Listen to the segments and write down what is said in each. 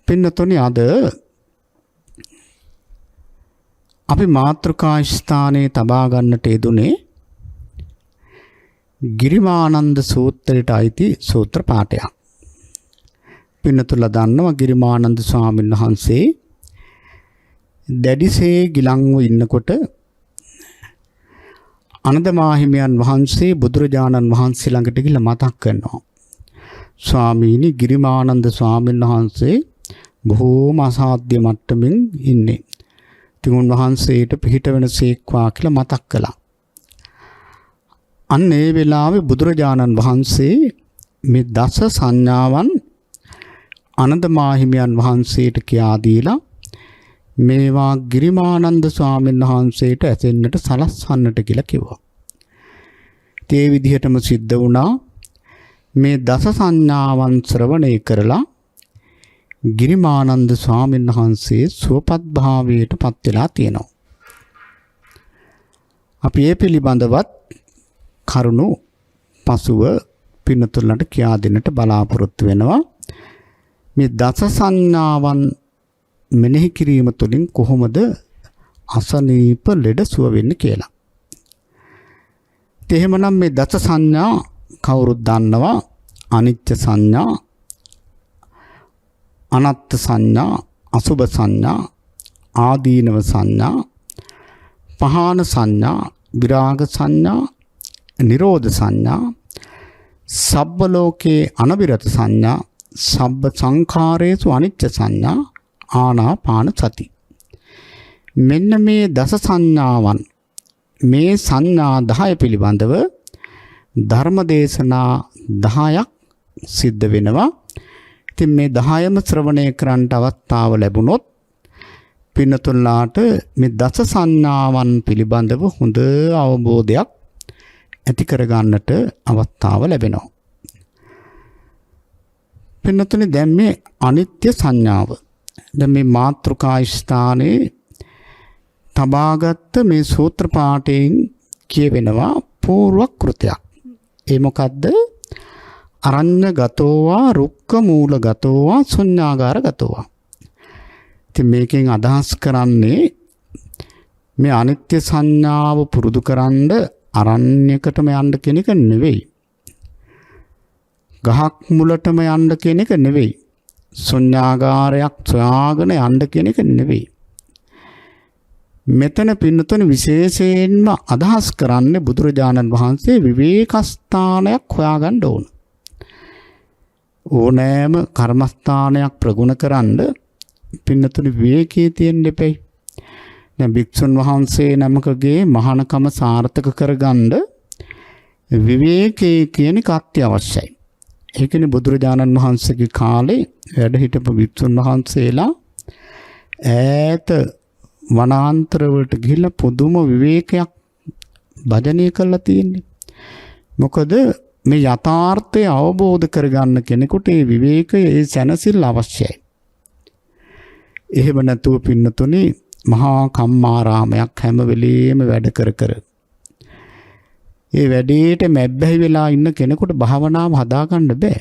පින්නතුනි අද අපි මාතෘකා ස්ථානයේ තබා ගන්නට යෙදුනේ ගිරිමානන්ද සූත්‍රයට අයිති සූත්‍ර පාඨයක්. පින්නතුලා දන්නවා ගිරිමානන්ද ස්වාමීන් වහන්සේ දැඩිසේ ගිලන්ව ඉන්නකොට අනද මාහිමියන් වහන්සේ බුදුරජාණන් වහන්සේ ළඟට ගිහිල්ලා මතක් කරනවා. ස්වාමීනි ගිරිමානන්ද ස්වාමීන් වහන්සේ බොහෝම අසාධ්‍ය මට්ටමින් ඉන්නේ. ඉතින් උන්වහන්සේට පිහිට වෙන සීක්වා කියලා මතක් කළා. අන්න ඒ වෙලාවේ බුදුරජාණන් වහන්සේ මේ දස සංඥාවන් අනද මාහිමියන් වහන්සේට කියා දීලා මේවා ගිරිමානන්ද ස්වාමීන් වහන්සේට ඇසෙන්නට සලස්වන්නට කියලා කිව්වා. ඒ විදිහටම සිද්ධ වුණා. මේ දස සංඥාවන් ශ්‍රවණය කරලා ගිරිමානන්ද ස්වාමීන් වහන්සේ සුවපත් භාවයට පත් වෙලා තියෙනවා. අපි මේ පිළිබඳවත් කරුණු පසුව පින්නතුලන්ට කියා දෙන්නට බලාපොරොත්තු වෙනවා. මේ දස සංඥාවන් මෙනෙහි කිරීම තුළින් කොහොමද අසනීප ලෙඩ සුව වෙන්නේ කියලා. එහෙමනම් මේ දස සංඥා කවුරුත් දන්නවා. අනිත්‍ය සංඥා, අනත්ත් සංඥා, අසුභ සංඥා, ආදීනව සංඥා, පහාන සංඥා, විරාග සංඥා, නිරෝධ සංඥා, සබ්බ ලෝකේ අනවිරත සංඥා, සබ්බ සංඛාරේසු අනිච්ච සංඥා, ආනාපාන සති. මෙන්න මේ දස සංඥාවන් මේ සංඥා 10 පිළිබඳව ධර්මදේශනා 10ක් සිද්ධ වෙනවා. ඉතින් මේ 10ම ශ්‍රවණය කරන්නට අවස්ථාව ලැබුණොත් පින්නතුල්ලාට මේ දස සංඥාවන් පිළිබඳව හොඳ අවබෝධයක් ඇති කරගන්නට අවස්ථාව ලැබෙනවා. පින්නතුනි දැන් මේ අනිත්‍ය සංඥාව දැන් මේ මාතෘකා ස්ථානයේ තබාගත් මේ සූත්‍ර පාඨයෙන් කියවෙනවා පූර්ව කෘතයක්. ඒ මොකද්ද? අරඤ්‍ය ගතෝවා රුක්ක මූල ගතෝවා ශුඤ්ඤාගාර ගතෝවා. ඉතින් මේකෙන් අදහස් කරන්නේ මේ අනිත්‍ය සංඥාව පුරුදු කරන්න අරණ්‍යකටම යන්න කියන එක නෙවෙයි. ගහක් මුලටම යන්න කියන එක නෙවෙයි. ශුඤ්ඤාගාරයක් සොයාගෙන යන්න කියන එක නෙවෙයි. මෙතන පින්නතුනේ විශේෂයෙන්ම අදහස් කරන්නේ බුදුරජාණන් වහන්සේ විවේක ස්ථානයක් හොයාගන්න ඕන. ඕනෑම කර්මස්ථානයක් ප්‍රගුණ කරන්න පින්නතුනේ විවේකයේ තියෙන්න එපයි. දැන් භික්ෂුන් වහන්සේ නමකගේ මහානකම සාර්ථක කරගන්න විවේකයේ කියන එක අත්‍යවශ්‍යයි. ඒකනේ බුදුරජාණන් වහන්සේගේ කාලේ වැඩ හිටපු භික්ෂුන් වහන්සේලා ඈත වනාන්තර වලට ගිහිල්ලා පුදුම විවේකයක් භජනය කරලා තියෙන්නේ. මොකද මේ යථාර්ථය අවබෝධ කරගන්න කෙනෙකුට මේ විවේකය ඒ සැනසෙල්ල අවශ්‍යයි. එහෙම නැතුව පින්නතුනේ මහා කම්මාරාමයක් හැම වෙලෙම වැඩ කර ඒ වැඩේට මැබ්බැහි වෙලා ඉන්න කෙනෙකුට භාවනාව හදාගන්න බෑ.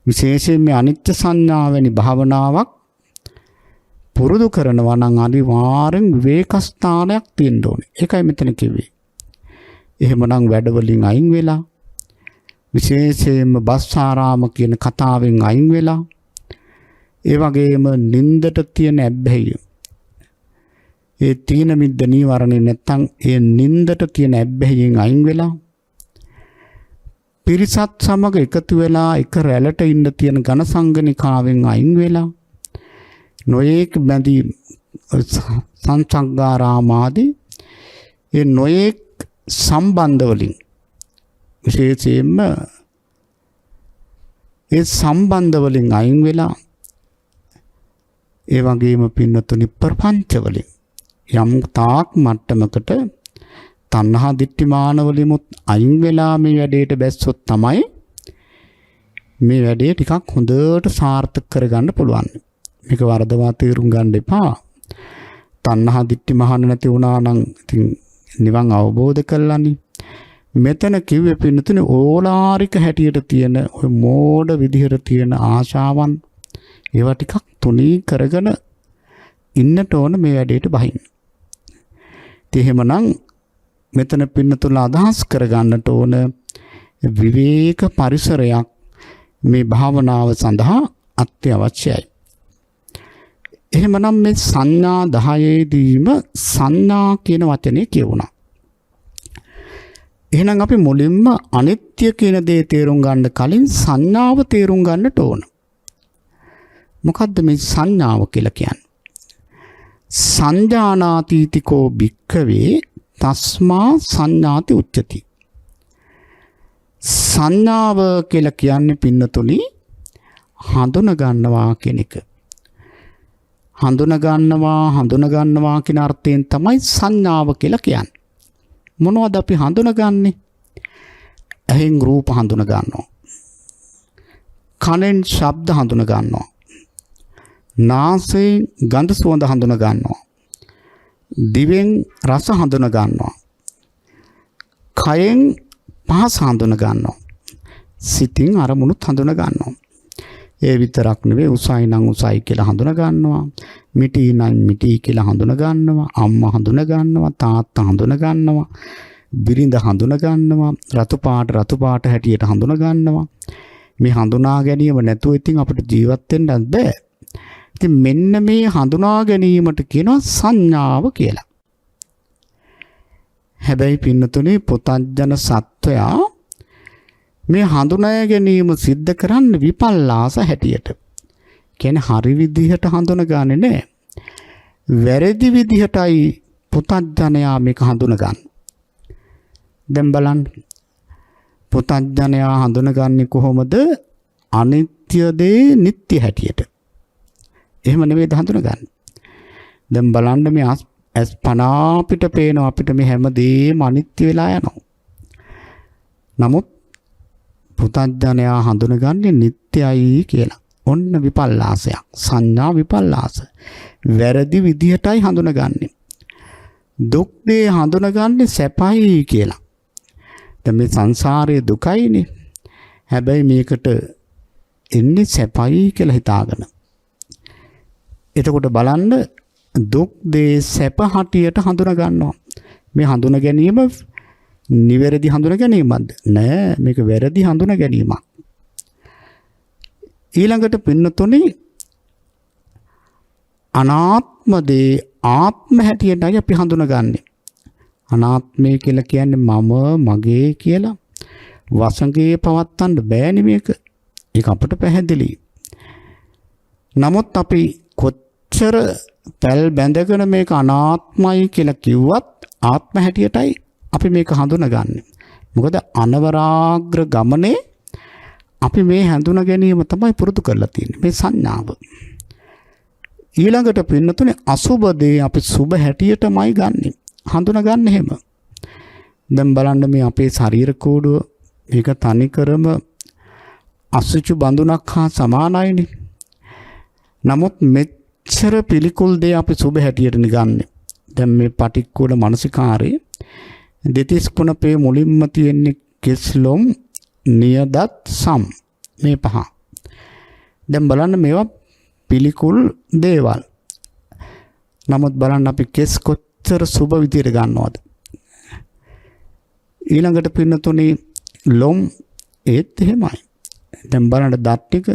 විශේෂයෙන් මේ අනිත්‍ය සංඥාවැනි භාවනාවක් පුරුදු කරනවා නම් අනිවාර්යෙන් විවේක ස්ථානයක් තියෙන්න ඕනේ. ඒකයි මෙතන කිව්වේ. එහෙමනම් වැඩවලින් අයින් වෙලා විශේෂයෙන්ම බස්සාරාම කියන කතාවෙන් අයින් වෙලා ඒ වගේම නින්දට තියෙන ඇබ්බැහිය ඒ තීන මිද්ද නීවරණේ නැත්තම් ඒ නින්දට තියෙන ඇබ්බැහියෙන් අයින් වෙලා පිරිසත් සමග එකතු වෙලා එක රැළට ඉන්න තියෙන ඝන සංගණිකාවෙන් අයින් වෙලා නොයේක් බැඳි සංසංගාරාමාදී ඒ නොයේක් සම්බන්ධ වලින් විශේෂයෙන්ම ඒ සම්බන්ධ වලින් අයින් වෙලා ඒ වගේම පින්නතුනි ප්‍රපංච වලින් යම් තාක් මට්ටමකට තණ්හා දිට්ඨි මාන වලිමුත් අයින් වෙලා මේ වැඩේට බැස්සොත් තමයි මේ වැඩේ ටිකක් හොඳට සාර්ථක කරගන්න පුළුවන්. මේක වරදවා තේරුම් ගන්න එපා. තණ්හා දිට්ඨි මහාන නැති වුණා නම් ඉතින් නිවන් අවබෝධ කළානේ. මෙතන කිව්වේ පින්නතුනේ ඕලාරික හැටියට තියෙන ඔය මෝඩ විදිහට තියෙන ආශාවන් ඒවා ටිකක් තුනී කරගෙන ඉන්නට ඕන මේ වැඩේට බහින්න. ඉතින් එහෙමනම් මෙතන පින්නතුලා අදහස් කරගන්නට ඕන විවේක පරිසරයක් මේ භාවනාව සඳහා අත්‍යවශ්‍යයි. එහෙමනම් මේ සංඥා 10 දීම සංඥා කියන වචනේ කියවුණා. එහෙනම් අපි මුලින්ම අනිත්‍ය කියන දේ තේරුම් ගන්න කලින් සංඥාව තේරුම් ගන්නට ඕන. මොකද්ද මේ සංඥාව කියලා කියන්නේ? සංජානාතීතිකෝ භික්ඛවේ තස්මා සංඥාති උච්චති. සංඥාව කියලා කියන්නේ පින්නතුනි හඳුන ගන්නවා කියන එක. හඳුන ගන්නවා කියන අර්ථයෙන් තමයි සංඥාව කියලා කියන්නේ. මොනවද අපි හඳුනගන්නේ? ඇහෙන් රූප හඳුන ගන්නවා. කනෙන් ශබ්ද හඳුන ගන්නවා. නාසයෙන් ගඳ සුවඳ හඳුන ගන්නවා. දිවෙන් රස හඳුන ගන්නවා. කයෙන් පහස හඳුන ගන්නවා. සිතින් අරමුණුත් හඳුන ගන්නවා. ඒ විතරක් නෙවෙයි උසයි නම් උසයි කියලා හඳුන ගන්නවා. මිටි නම් මිටි කියලා හඳුන ගන්නවා. අම්මා හඳුන ගන්නවා. තාත්තා හඳුන ගන්නවා. බිරිඳ හඳුන ගන්නවා. රතු පාට හැටියට හඳුන ගන්නවා. මේ හඳුනා ගැනීම නැතුව ඉතින් අපිට ජීවත් වෙන්නත් බෑ. ඉතින් මෙන්න මේ හඳුනා ගැනීමට කියනවා සංඥාව කියලා. හැබැයි පින්නතුනේ පුතඥ සත්වයා මේ හඳුනා ගැනීම සිද්ධ කරන්න විපල්ලාස හැටියට. කියන්නේ හරි විදිහට හඳුනගන්නේ නැහැ. වැරදි විදිහටයි පුතඥයා මේක හඳුනගන්නේ. දැන් බලන්න. පුතඥයා හඳුනගන්නේ කොහොමද? අනිත්‍ය දේ නිට්ටය හැටියට. එහෙම නෙවෙයි හඳුනගන්නේ. දැන් බලන්න මේ ඇස් පන අපිට පේනවා අපිට මේ හැමදේම අනිත්‍ය වෙලා යනවා. නමුත් පුතඥයා හඳුනගන්නේ නිට්ටයයි කියලා. ඔන්න විපල්ලාසයක්. සංඥා විපල්ලාස. වැරදි විදිහටයි හඳුනගන්නේ. දුක් දේ හඳුනගන්නේ සැපයි කියලා. දැන් මේ සංසාරයේ දුකයිනේ. හැබැයි මේකට එන්නේ සැපයි කියලා හිතාගෙන. එතකොට බලන්න දුක් දේ සැප හටියට හඳුන ගන්නවා. මේ හඳුන ගැනීම නිවැරදි හඳුන ගැනීමක්ද? නෑ, මේක වැරදි හඳුන ගැනීමක්. ඊළඟට පින්නතුනේ අනාත්ම දේ ආත්ම හැටියටයි අපි හඳුනගන්නේ. අනාත්මය කියලා කියන්නේ මම මගේ කියලා වසඟේ පවත්තන්න බෑනේ මේක. ඒක අපට පැහැදිලි. නමුත් අපි කොච්චර පැල් බැඳගෙන මේක අනාත්මයි කියලා කිව්වත් ආත්ම හැටියටයි අපි මේක හඳුනගන්නේ. මොකද අනවරාග්‍ර ගමනේ අපි මේ හඳුන ගැනීම තමයි පුරුදු කරලා තියෙන්නේ. මේ සංඥාව. ඊළඟට පින්නතුනේ අසුබ දේ අපි සුබ හැටියටමයි ගන්නෙ. හඳුනගන්නේ එහෙම. දැන් බලන්න මේ අපේ ශරීර කෝඩුව මේක තනිකරම අසුචි බඳුනක් හා සමානයිනේ. නමුත් මෙච්චර පිළිකුල් දේ අපි සුබ හැටියට ගන්නෙ. දැන් මේ පටික්කුල මානසිකාරේ දෙතිස් කුණපේ මුලින්ම තියෙන්නේ කෙස්ලොම් නියදත් සම් මේ පහ. දැන් බලන්න මේවා පිළිකුල් දේවල්. නමුත් බලන්න අපි කෙස් කොච්චර සුබ විදියට ගන්නවද? ඊළඟට පින්නතුනේ ලොම් ඒත් එහෙමයි. දැන් බලන්න දත් ටික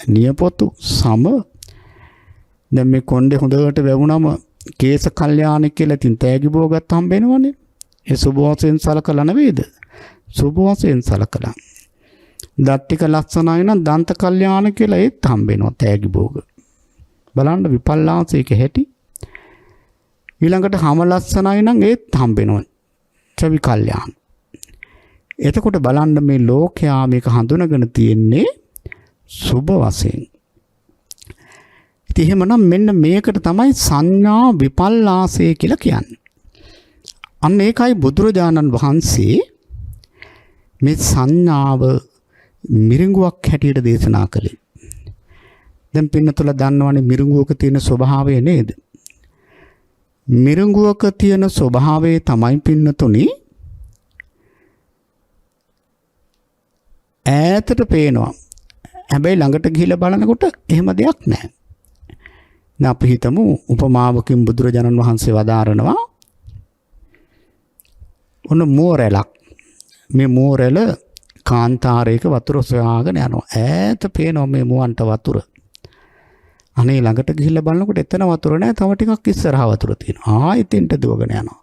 නියපොතු සම. දැන් මේ කොණ්ඩේ හොඳට වැවුනම කේස කල්යාණ කියලා තින් තෑගි බෝගත් හම්බ වෙනවනේ. ඒ සුබ වශයෙන් සලකලා නෙවෙයිද? සුබ වශයෙන් සලකලා. දත් ටික ලස්සනයි නම් දන්ත කල්යාණ කියලා ඒත් හම්බ වෙනවා තෑගි බෝග. බලන්න විපල්ලාසයක හැටි. ඊළඟට හැම ලස්සනයි නම් ඒත් හම්බ වෙනවා ත්‍රිවි කල්යාණ. එතකොට බලන්න මේ ලෝකයා මේක හඳුනගෙන තියෙන්නේ සුබ වශයෙන්. ඉතින් එහෙමනම් මෙන්න මේකට තමයි සංඥා විපල්ලාසය කියලා කියන්නේ. අන්න ඒකයි බුදුරජාණන් වහන්සේ මේ සංඥාව මිරිඟුවක් හැටියට දේශනා කළේ. දැන් පින්නතුල දන්නවනේ මිරිඟුවක තියෙන ස්වභාවය නේද? මිරිඟුවක තියෙන ස්වභාවය තමයි පින්නතුනි ඈතට පේනවා. හැබැයි ළඟට ගිහිල්ලා බලනකොට එහෙම දෙයක් නැහැ. දැන් අපි හිතමු උපමාවකින් බුදුරජාණන් වහන්සේ වදාරනවා ඔන්න මෝරැලක්. මේ මෝරැල කාන්තාරයක වතුර සොයාගෙන යනවා. ඈත පේනවා මේ මුවන්ට වතුර. අනේ ළඟට ගිහිල්ලා බලනකොට එතන වතුර නැහැ. තව ටිකක් ඉස්සරහා වතුර තියෙනවා. එතෙන්ට දුවගෙන යනවා.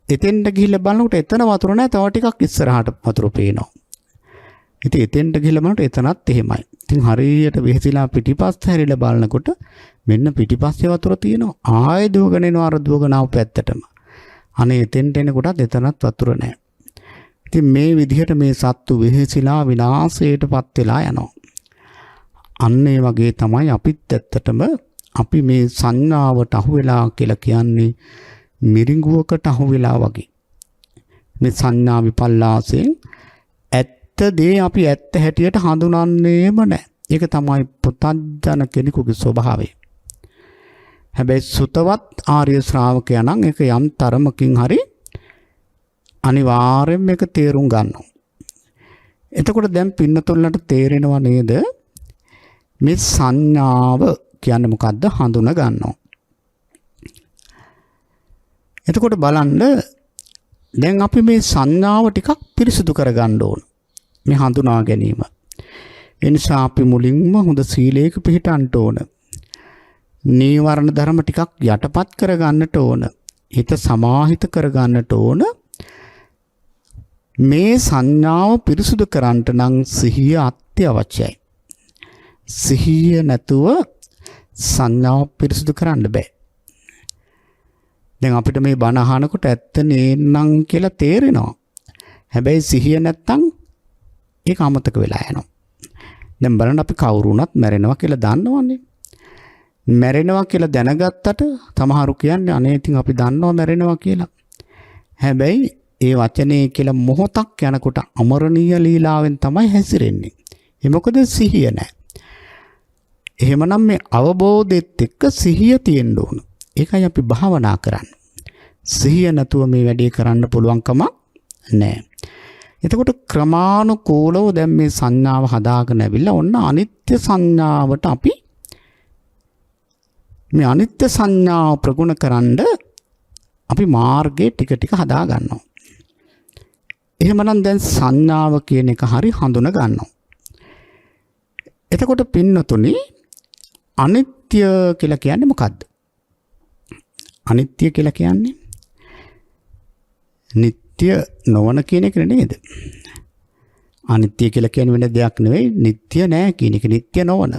එතෙන්ට ගිහිල්ලා බලනකොට එතන වතුර නැහැ. තව ටිකක් ඉස්සරහාට වතුර පේනවා. ඉතින් එතෙන්ට ගිහිල්ලා බලනකොට එතනත් එහෙමයි. ඉතින් හරියට වෙහෙසිලා පිටිපස්ස හැරිලා බලනකොට මෙන්න පිටිපස්සේ වතුර තියෙනවා. ආයෙ දුවගෙන එනවා අර දුවගෙන ආව පැත්තටම. අනේ එතෙන්ට එනකොටත් එතනත් වතුර නැහැ. ඉතින් මේ විදිහට මේ සත්තු වෙහෙසිලා විනාශයටපත් වෙලා යනවා. අන්න ඒ වගේ තමයි අපිත් ඇත්තටම අපි මේ සංඥාවට අහු වෙලා කියලා කියන්නේ මිරිඟුවකට අහු වෙලා වගේ. මේ සංඥා විපල්ලාසයෙන් ඇත්ත දේ අපි ඇත්ත හැටියට හඳුනන්නේම නැහැ. ඒක තමයි පුතඥ කෙනෙකුගේ ස්වභාවය. හැබැයි සුතවත් ආර්ය ශ්‍රාවකයා නම් ඒක යම් තරමකින් හරි අනිවාර්යෙන් මේක තේරුම් ගන්නවා. එතකොට දැන් පින්නතුල්ලට තේරෙනව නේද? මේ සංඥාව කියන්නේ මොකද්ද? හඳුන ගන්නවා. එතකොට බලන්න දැන් අපි මේ සංඥාව ටිකක් පිරිසිදු කරගන්න ඕන. මේ හඳුනා ගැනීම. ඒ නිසා අපි මුලින්ම හොඳ සීලයක පිළිටන්න ඕන. නීවරණ ධර්ම ටිකක් යටපත් කරගන්නට ඕන. හිත සමාහිත කරගන්නට ඕන. මේ සංඥාව පිරිසුදු කරන්නට නම් සිහිය අත්‍යවශ්‍යයි. සිහිය නැතුව සංඥාව පිරිසුදු කරන්න බෑ. දැන් අපිට මේ බණ අහනකොට ඇත්ත නේනම් කියලා තේරෙනවා. හැබැයි සිහිය නැත්තම් ඒක අමතක වෙලා යනවා. දැන් බලන්න අපි කවුරුණත් මැරෙනවා කියලා දන්නවනේ. මැරෙනවා කියලා දැනගත්තට සමහරු කියන්නේ අනේ ඉතින් අපි දන්නවා මැරෙනවා කියලා. හැබැයි ඒ වචනේ කියලා මොහොතක් යනකොට අමරණීය ලීලාවෙන් තමයි හැසිරෙන්නේ. ඒ මොකද සිහිය නැහැ. එහෙමනම් මේ අවබෝධෙත් එක්ක සිහිය තියෙන්න ඕන. ඒකයි අපි භාවනා කරන්නේ. සිහිය නැතුව මේ වැඩේ කරන්න පුළුවන් කමක් නැහැ. එතකොට ක්‍රමානුකූලව දැන් මේ සංඥාව හදාගෙන ඇවිල්ලා ඔන්න අනිත්‍ය සංඥාවට අපි මේ අනිත්‍ය සංඥාව ප්‍රගුණකරනද අපි මාර්ගයේ ටික ටික හදා ගන්නවා. එහෙමනම් දැන් සංඥාව කියන එක හරි හඳුන ගන්නවා. එතකොට පින්නතුනි අනිත්‍ය කියලා කියන්නේ මොකද්ද? අනිත්‍ය කියලා කියන්නේ නিত্য නොවන කියන එක නේද? අනිත්‍ය කියලා කියන්නේ වෙන දෙයක් නෙවෙයි, නিত্য නෑ කියන එක, නিত্য නොවන.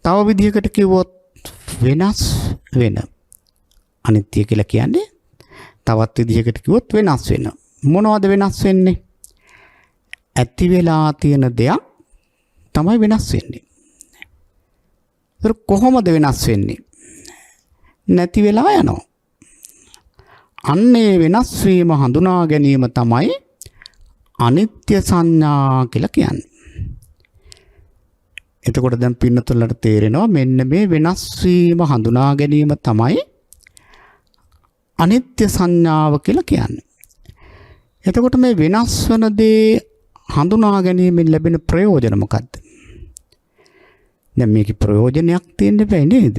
තව විදිහකට කිව්වොත් වෙනස් වෙන. අනිත්‍ය කියලා කියන්නේ තවත් විදිහකට කිව්වොත් වෙනස් වෙන. මොනවද වෙනස් වෙන්නේ? ඇති වෙලා තියෙන දෙයක් තමයි වෙනස් වෙන්නේ. ඒක කොහොමද වෙනස් වෙන්නේ? නැති වෙලා යනවා. අන්නේ වෙනස් වීම හඳුනා ගැනීම තමයි අනිත්‍ය සංඥා කියලා කියන්නේ. එතකොට දැන් පින්නතුලට තේරෙනවා මෙන්න මේ වෙනස් වීම හඳුනා ගැනීම තමයි අනිත්‍ය සංඥාව කියලා කියන්නේ. එතකොට මේ වෙනස් වන දේ හඳුනා ගැනීමෙන් ලැබෙන ප්‍රයෝජන මොකක්ද? දැන් මේකේ ප්‍රයෝජනයක් තියෙන්න බෑ නේද?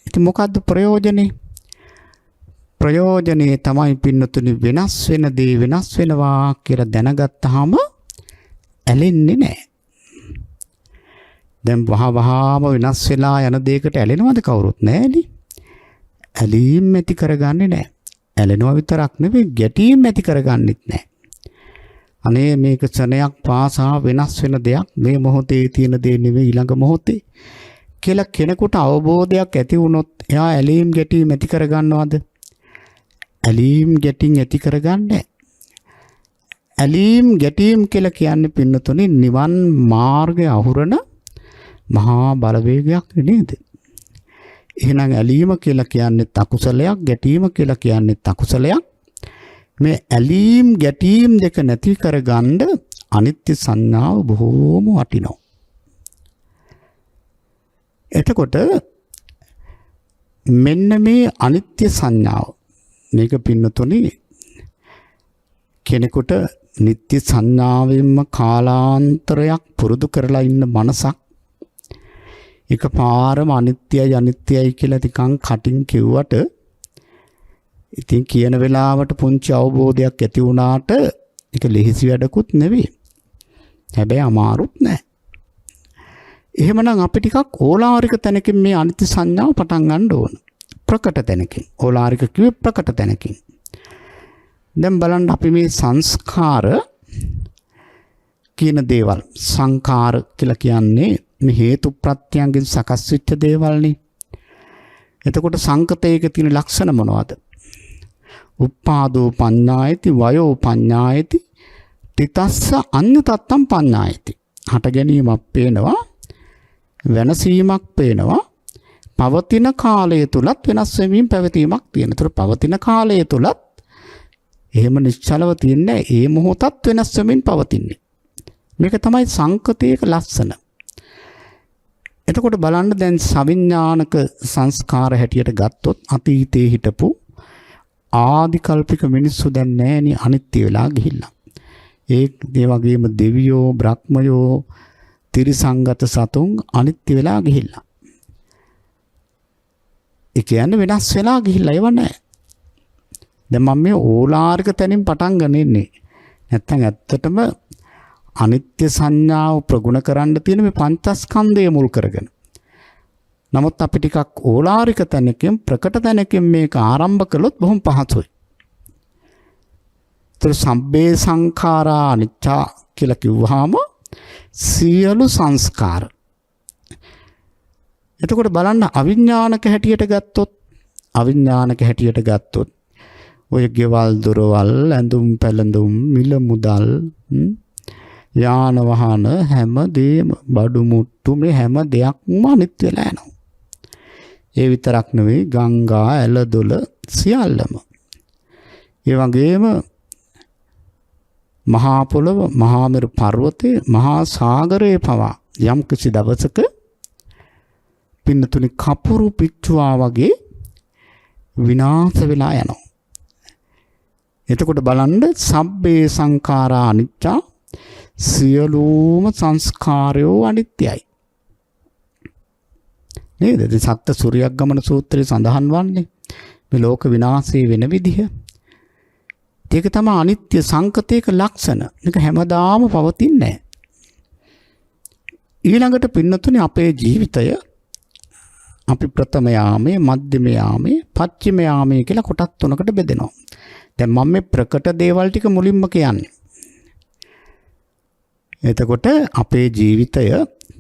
ඉතින් මොකද්ද ප්‍රයෝජනේ? ප්‍රයෝජනේ තමයි පින්නතුනි වෙනස් වෙන දේ වෙනස් වෙනවා කියලා දැනගත්තාම ඇලෙන්නේ නැහැ. දැන් වහවහාම වෙනස් වෙලා යන දෙයකට ඇලෙනවද කවුරුත් නැහැනේ. ඇලීම් ඇති කරගන්නේ නැහැ. ඇලෙනවා විතරක් නෙවෙයි ගැටීම් ඇති කරගන්නෙත් නැහැ. අනේ මේක ක්ෂණයක් පාසා වෙනස් වෙන දෙයක්, මේ මොහොතේ තියෙන දේ නෙවෙයි ඊළඟ මොහොතේ කියලා කෙනෙකුට අවබෝධයක් ඇති වුණොත් එයා ඇලීම් ගැටීම් ඇති කරගන්නවද? ඇලීම් ගැටීම් ඇති කරගන්නේ. ඇලීම් ගැටීම් කියලා කියන්නේ පින්නතුනේ නිවන් මාර්ගය අහුරන මහා බලවේගයක් නේද? එහෙනම් ඇලීම කියලා කියන්නේ අකුසලයක්, ගැටීම කියලා කියන්නේ අකුසලයක්. මේ ඇලීම් ගැටීම් දෙක නැති කරගන්න අනිත්‍ය සංඥාව බොහෝම වටිනවා. එතකොට මෙන්න මේ අනිත්‍ය සංඥාව මේක පින්නතුනේ කෙනෙකුට නිත්‍ය සංඥාවෙන්ම කාලාන්තරයක් පුරුදු කරලා ඉන්න මනසක් එකපාරම අනිත්‍යයි අනිත්‍යයි කියලා ටිකක් කටින් කිව්වට ඉතින් කියන වෙලාවට පුංචි අවබෝධයක් ඇති වුණාට ඒක ලෙහිසි වැඩකුත් නෙවෙයි. හැබැයි අමාරුත් නෑ. එහෙමනම් අපි ටිකක් ඕලාරික තැනකින් මේ අනිත්‍ය සංඥාව පටන් ගන්න ඕන. ප්‍රකට තැනකින්. ඕලාරික කිව්වේ ප්‍රකට තැනකින්. දැන් බලන්න අපි මේ සංස්කාර කියන දේවල් සංකාර කියලා කියන්නේ මේ හේතු ප්‍රත්‍යයන්ගෙන් සකස් වෙච්ච දේවල්නේ. එතකොට සංකතයක තියෙන ලක්ෂණ මොනවද? උප්පාදෝ පඤ්ඤායති වයෝ පඤ්ඤායති තිතස්ස අඤ්ඤතත්තම් පඤ්ඤායති. හට ගැනීමක් පේනවා, වෙනසීමක් පේනවා, පවතින කාලය තුලත් වෙනස් වෙමින් පැවතීමක් තියෙනවා. ඒතර පවතින කාලය තුලත් එහෙම නිශ්චලව තියන්නේ ඒ මොහොතත් වෙනස් වෙමින් පවතින්නේ. මේක තමයි සංකතයක ලක්ෂණ. එතකොට බලන්න දැන් සවිඥානික සංස්කාර හැටියට ගත්තොත් අතීතයේ හිටපු ආදිකල්පික මිනිස්සු දැන් නැහෙනි අනිත්‍ය වෙලා ගිහිල්ලා. ඒ වගේම දෙවියෝ බ්‍රහ්මයෝ තිරිසංගත සතුන් අනිත්‍ය වෙලා ගිහිල්ලා. ඒ කියන්නේ වෙනස් වෙලා ගිහිල්ලා ඒව නැහැ. දැන් මම මේ ඕලාරික තැනින් පටන් ගන්නේ. නැත්තම් ඇත්තටම අනිත්‍ය සංඥාව ප්‍රගුණ කරන්න තියෙන මේ පංචස්කන්ධය මුල් කරගෙන. නමුත් අපි ටිකක් ඕලාරික තැනකින් ප්‍රකට තැනකින් මේක ආරම්භ කළොත් බොහොම පහසුයි. ඒතර සම්බේ සංඛාරා අනිච්චා කියලා කිව්වහම සියලු සංස්කාර. එතකොට බලන්න අවිඥානික හැටියට ගත්තොත් ඔය ගෙවල් දොරවල් ඇඳුම් පැළඳුම් මිල මුදල් යාන වාහන හැමදේම බඩු මුට්ටු මේ හැම දෙයක්ම අනිත්‍ය වෙලා යනවා. ඒ විතරක් නෙවෙයි ගංගා ඇලදොල සියල්ලම. ඒ වගේම මහා පොළොව මහා මෙරු පර්වතය මහා සාගරයේ පවා යම් කිසි දවසක පින්නතුනි කපුරු පිච්චුවා වගේ විනාශ වෙලා යනවා. එතකොට බලන්න සබ්බේ සංඛාරා අනිච්චා සියලුම සංස්කාරයෝ අනිත්‍යයි. නේද? සත්‍ය සූර්යග්ගමන සූත්‍රයේ සඳහන් වන්නේ මේ ලෝක විනාශය වෙන විදිහ. ඒක තමයි අනිත්‍ය සංකතයක ලක්ෂණ. මේක හැමදාම පවතින්නේ නැහැ. ඊළඟට පින්නතුනේ අපේ ජීවිතය අපි ප්‍රථම යාමයේ, මධ්‍යම යාමයේ, පච්චම යාමයේ කියලා කොටස් තුනකට බෙදෙනවා. දැන් මම මේ ප්‍රකට දේවල් ටික මුලින්ම කියන්නේ. එතකොට අපේ ජීවිතය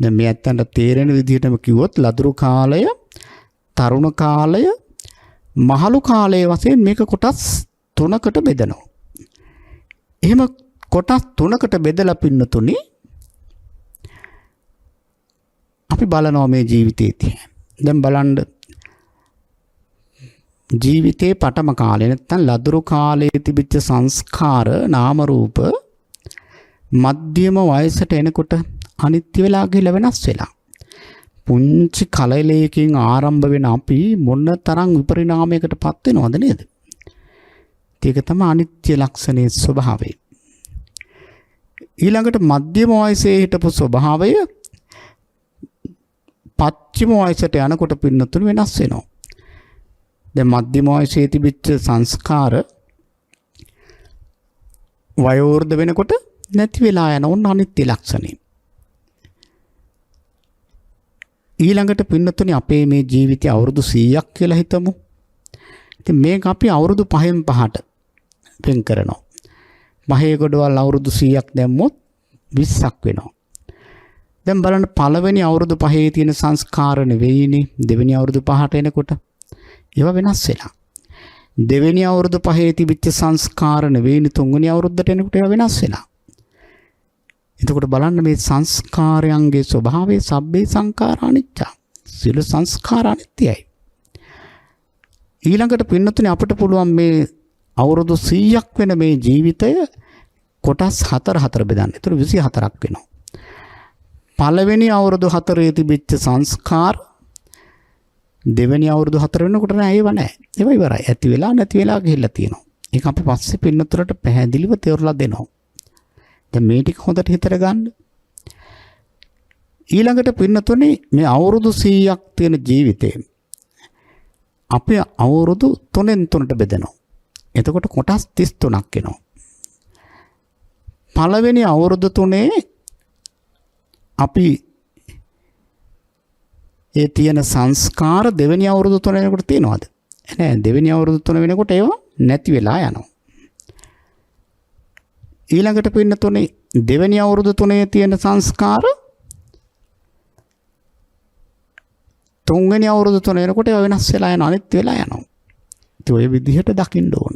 දැන් මේ ඇත්තන්ට තේරෙන විදිහටම කිව්වොත් ලදරු කාලය, තරුණ කාලය, මහලු කාලය වශයෙන් මේක කොටස් තුනකට බෙදනවා. එහෙම කොටස් තුනකට බෙදලා පින්නතුනි අපි බලනවා මේ ජීවිතේදී. දැන් බලන්න ජීවිතේ පටම කාලේ නැත්නම් ලදරු කාලයේ තිබිච්ච සංස්කාර නාම රූප මධ්‍යම වයසට එනකොට අනිත්‍ය වෙලා ගිහලා වෙනස් වෙලා. පුංචි කලලයකින් ආරම්භ වෙන අපි මොන තරම් විපරිණාමයකටපත් වෙනවද නේද? ඒක තමයි අනිත්‍ය ලක්ෂණයේ ස්වභාවය. ඊළඟට මධ්‍යම වයසේ හිටපු ස්වභාවය පච්චම වයසට යනකොට පින්නතුණු වෙනස් වෙනවා. දැන් මධ්‍යම වයසේ තිබිච්ච සංස්කාර වයෝවෘද්ධ වෙනකොට නැති වෙලා යන ඕන අනිත්‍ය ලක්ෂණය. ඊළඟට පින්නතුණු අපේ මේ ජීවිතය අවුරුදු 100ක් කියලා හිතමු. ඉතින් මේක අපි අවුරුදු 5න් 5ට වෙන් කරනවා. මහේ ගොඩවල් අවුරුදු 100ක් දැම්මොත් 20ක් වෙනවා. දැන් බලන්න පළවෙනි අවුරුදු 5 තියෙන සංස්කාර නෙවෙයිනේ දෙවෙනි අවුරුදු 5ට එනකොට ඒවා වෙනස් වෙලා. දෙවෙනි අවුරුදු 5 තිබිච්ච සංස්කාර නෙවෙයිනේ තුන්වෙනි අවුරුද්දට එනකොට ඒවා වෙනස් වෙලා. එතකොට බලන්න මේ සංස්කාරයන්ගේ ස්වභාවය සබ්බේ සංඛාරා අනිච්චා. සියලු සංස්කාර අනිත්‍යයි. ඊළඟට පින්නතුනේ අපිට පුළුවන් මේ අවුරුදු 100ක් වෙන මේ ජීවිතය කොටස් 4 බෙදන්න. ඒතර 24ක් වෙනවා. පළවෙනි අවුරුදු 4 තිබිච්ච සංස්කාර දෙවෙනි අවුරුදු 4 වෙනකොට නෑ ඒව නෑ. ඒව ඉවරයි. ඇති වෙලා නැති වෙලා ගිහිල්ලා තියෙනවා. ඒක අපි පස්සේ පින්නතුරට පැහැදිලිව තේරලා දෙනවා. දැන් මේ ටික හොඳට හිතට ගන්න. ඊළඟට පින්නතුනේ මේ අවුරුදු 100ක් තියෙන ජීවිතේ අපි අවුරුදු 3න් 3ට බෙදෙනවා. එතකොට කොටස් 33ක් එනවා. පළවෙනි අවුරුදු 3 අපි ඒ තියෙන සංස්කාර දෙවෙනි අවුරුදු 3 වෙනකොට තියෙනවද? නෑ. දෙවෙනි අවුරුදු 3 වෙනකොට ඒවා නැති වෙලා යනවා. ඊළඟට පින්නතුනේ දෙවෙනි අවුරුදු 3 තියෙන සංස්කාර තුන්වෙනි අවුරුදු 3 වෙනකොට ඒවා වෙනස් වෙලා යනවා, අනිත් වෙලා යනවා. ඉතින් ඔය විදිහට දකින්න ඕන.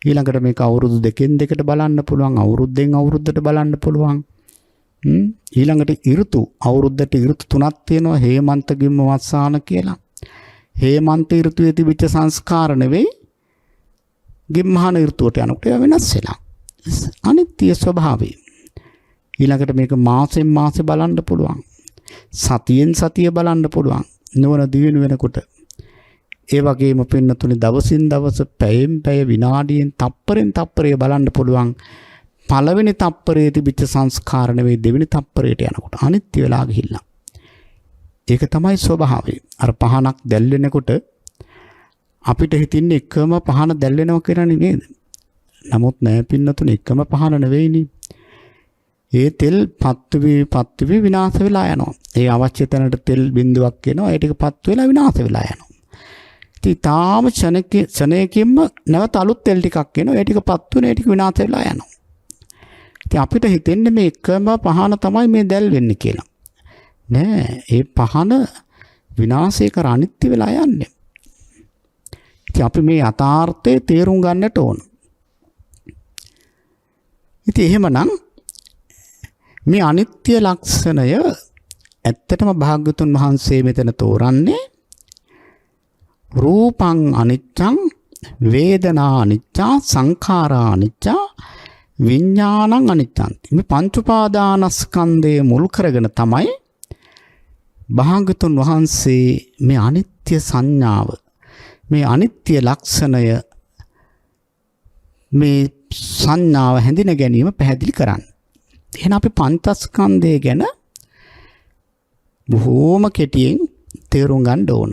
ඊළඟට මේක අවුරුදු දෙකෙන් දෙකට බලන්න පුළුවන්, අවුරුද්දෙන් අවුරුද්දට බලන්න පුළුවන්. ඊළඟට ඍතු අවුරුද්දට ඍතු තුනක් තියෙනවා, හේමන්ත ගිම්ම වස්සාන කියලා. හේමන්ත ඍතුවේ තිබිච්ච සංස්කාර නෙවෙයි ගිම්මහන ඍතුවට යනකොට ඒවා වෙනස් වෙලා. අනිත්‍ය ස්වභාවය. ඊළඟට මේක මාසෙන් මාසෙ බලන්න පුළුවන්. සතියෙන් සතිය බලන්න පුළුවන්. නවන දිවෙන වෙනකොට. ඒ වගේම පින්නතුනේ දවසින් දවස, පැයෙන් පැය, විනාඩියෙන්, තප්පරෙන් තප්පරය බලන්න පුළුවන්. පළවෙනි තප්පරයේ තිබිච්ච සංස්කාර නෙවෙයි දෙවෙනි තප්පරයට යනකොට අනිත්‍ය වෙලා ගිහිල්ලා. ඒක තමයි ස්වභාවය. අර පහනක් දැල්වෙනකොට අපිට හිතින්නේ එකම පහන දැල්වෙනවා කියලා නේද? නමුත් නෑ පින්නතුනේ එකම පහන නෙවෙයිනේ. ඒ තෙල් පත්තු වී විනාශ වෙලා යනවා. ඒ අවශ්‍ය තැනට තෙල් බිඳුවක් එනවා. ඒ ටික පත්තු වෙලා විනාශ වෙලා යනවා. ඉතින් තාම ක්ෂණයකින්ම නැවත අලුත් තෙල් ටිකක් එනවා. ඒ ටික පත්තු වෙන ඒ ටික විනාශ වෙලා යනවා. ඉතින් අපිට හිතෙන්නේ මේ එකම පහන තමයි මේ දැල් වෙන්නේ කියලා. නෑ, ඒ පහන විනාශය කර අනිත්‍ය වෙලා යන්නේ. ඉතින් අපි මේ යථාර්ථය තේරුම් ගන්නට ඕන. ඉතින් එහෙමනම් මේ අනිත්‍ය ලක්ෂණය ඇත්තටම භාග්‍යවතුන් වහන්සේ මෙතන තෝරන්නේ රූපං අනිච්චං, වේදනා අනිච්චා, සංඛාරා අනිච්චා, විඥානං අනිච්චං. මේ පංච උපාදානස්කන්ධය මුල් කරගෙන තමයි භාග්‍යවතුන් වහන්සේ මේ අනිත්‍ය සංඥාව, මේ අනිත්‍ය ලක්ෂණය, මේ සංඥාව හැඳින ගැනීම පැහැදිලි කරන්නේ. එහෙනම් අපි පංචස්කන්ධය ගැන බොහෝම කෙටියෙන් තේරුම් ගන්න ඕන.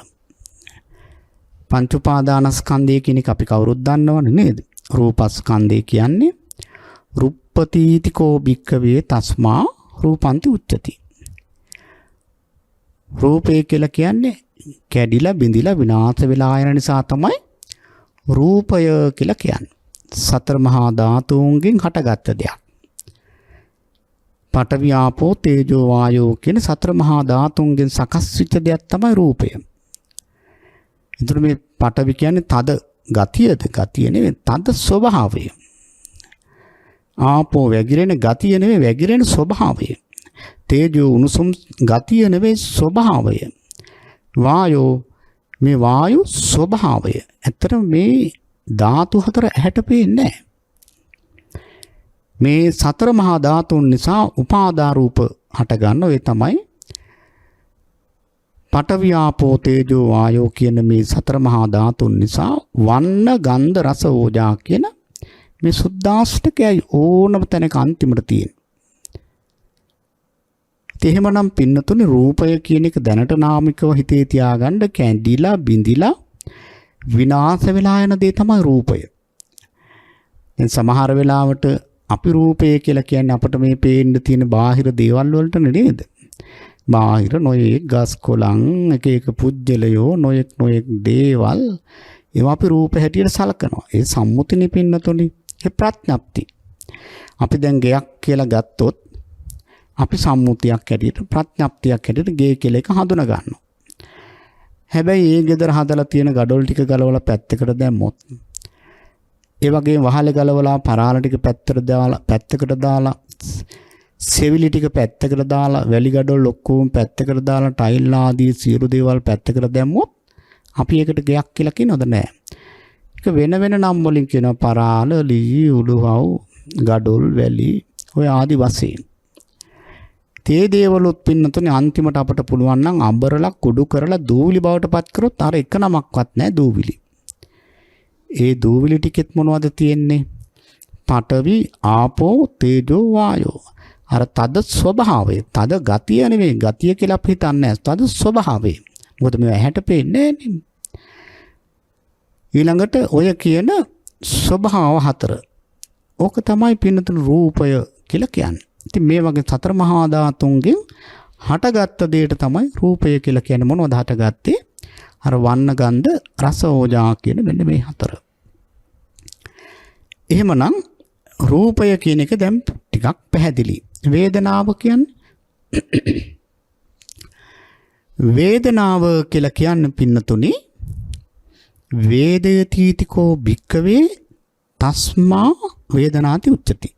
පංච උපාදානස්කන්ධය කියන එක අපි කවුරුත් දන්නවනේ නේද? රූපස්කන්ධය කියන්නේ රුප්පතිතිකෝ භික්ඛවේ තස්මා රූපන්ති උච්චති. රූපය කියලා කියන්නේ කැඩිලා බිඳිලා විනාශ වෙලා යන නිසා තමයි රූපය කියලා කියන්නේ. සතර මහා ධාතුන්ගෙන් හටගත්ත දෙයක්. පඨවි ආපෝ තේජෝ වායෝ කියන සතර මහා ධාතුන්ගෙන් සකස් වෙච්ච දෙයක් තමයි රූපය. ඒතර මේ පඨවි කියන්නේ තද ගතියද? ගතිය නෙවෙයි, තද ස්වභාවය. ආපෝ වැగిරෙන ගතිය නෙවෙයි, වැగిරෙන ස්වභාවය. තේජෝ උණුසුම් ගතිය නෙවෙයි, ස්වභාවය. වායෝ මේ වායු ස්වභාවය. ඇත්තටම මේ ධාතු හතර ඇහැට පේන්නේ නැහැ. මේ සතර මහා ධාතුන් නිසා උපාදා රූප හට ගන්න ඔය තමයි පඨවි ආපෝ තේජෝ වායෝ කියන මේ සතර මහා ධාතුන් නිසා වන්න ගන්ධ රස ඕජා කියන මේ සුද්ධාෂ්ටකයයි ඕනම තැනක අන්තිමට තියෙන. එහෙමනම් පින්නතුනේ රූපය කියන එක දැනට නාමිකව හිතේ තියාගන්න, කැඳිලා බිඳිලා විනාශ වෙලා යන දේ තමයි රූපය. දැන් සමහර වෙලාවට අපි රූපය කියලා කියන්නේ අපිට මේ පේන්න තියෙන බාහිර දේවල් වලට නේද? බාහිර නොයෙක් ගස් කොළන්, එක එක පුජ්‍යලයෝ, නොයෙක් දේවල් ඒවා අපි රූප හැටියට සලකනවා. ඒ සම්මුතිනේ පින්නතුනේ. ඒ ප්‍රඥප්ති. අපි දැන් ගයක් කියලා ගත්තොත් අපි සම්මුතියක් හැටියට, ප්‍රඥප්තියක් හැටියට ගේ කියලා එක හඳුනා ගන්නවා. හැබැයි ඒ ගෙදර හදලා තියෙන gadol ටික ගලවලා පැත්තකට දැම්මොත්, ඒ වගේම වහලේ ගලවලා පරාල ටික පැත්තකට දාලා සෙවිලි ටික පැත්තකට දාලා වැලි gadol ඔක්කොම පැත්තකට දාලා ටයිල් ආදී සියලු දේවල් පැත්තකට දැම්මොත් අපි ඒකට ගයක් කියලා කියනවද? නැහැ. ඒක වෙන වෙන නම් වලින් කියනවා. පරාල, ලී, උළුවව්, gadol, වැලි ඔය ආදි වශයෙන්. තේ දේවලුත් පින්නතුනේ අන්තිමට අපට පුළුවන් නම් අඹරලා කුඩු කරලා දූවිලි බවට පත් කරොත් අර එක නමක්වත් නැහැ දූවිලි. ඒ දූවිලි ටිකෙත් මොනවද තියෙන්නේ? පඨවි ආපෝ තේජෝ වායෝ. අර තද ස්වභාවය, තද ගතිය නෙවෙයි, ගතිය කියලා අපි හිතන්නේ නැහැ. තද ස්වභාවය. මොකද මේ ඇහැට පේන්නේ නැහැ. ඊළඟට ඔය කියන ස්වභාව හතර. ඕක තමයි පින්නතුණු රූපය කියලා කියන්නේ. ඉතින් මේ වගේ සතර මහා ධාතුන්ගෙන් හටගත්ත දෙයට තමයි රූපය කියලා කියන්නේ. මොනවද හටගත්තේ? අර වන්න ගන්ධ රස ඕජා කියන මෙන්න මේ හතර. එහෙමනම් රූපය කියන එක දැන් ටිකක් පැහැදිලි. වේදනාව කියන්නේ වේදනාව කියලා කියන්නේ පින්නතුනි වේදයතිතිකෝ භික්කවේ තස්මා වේදනාති උච්චති.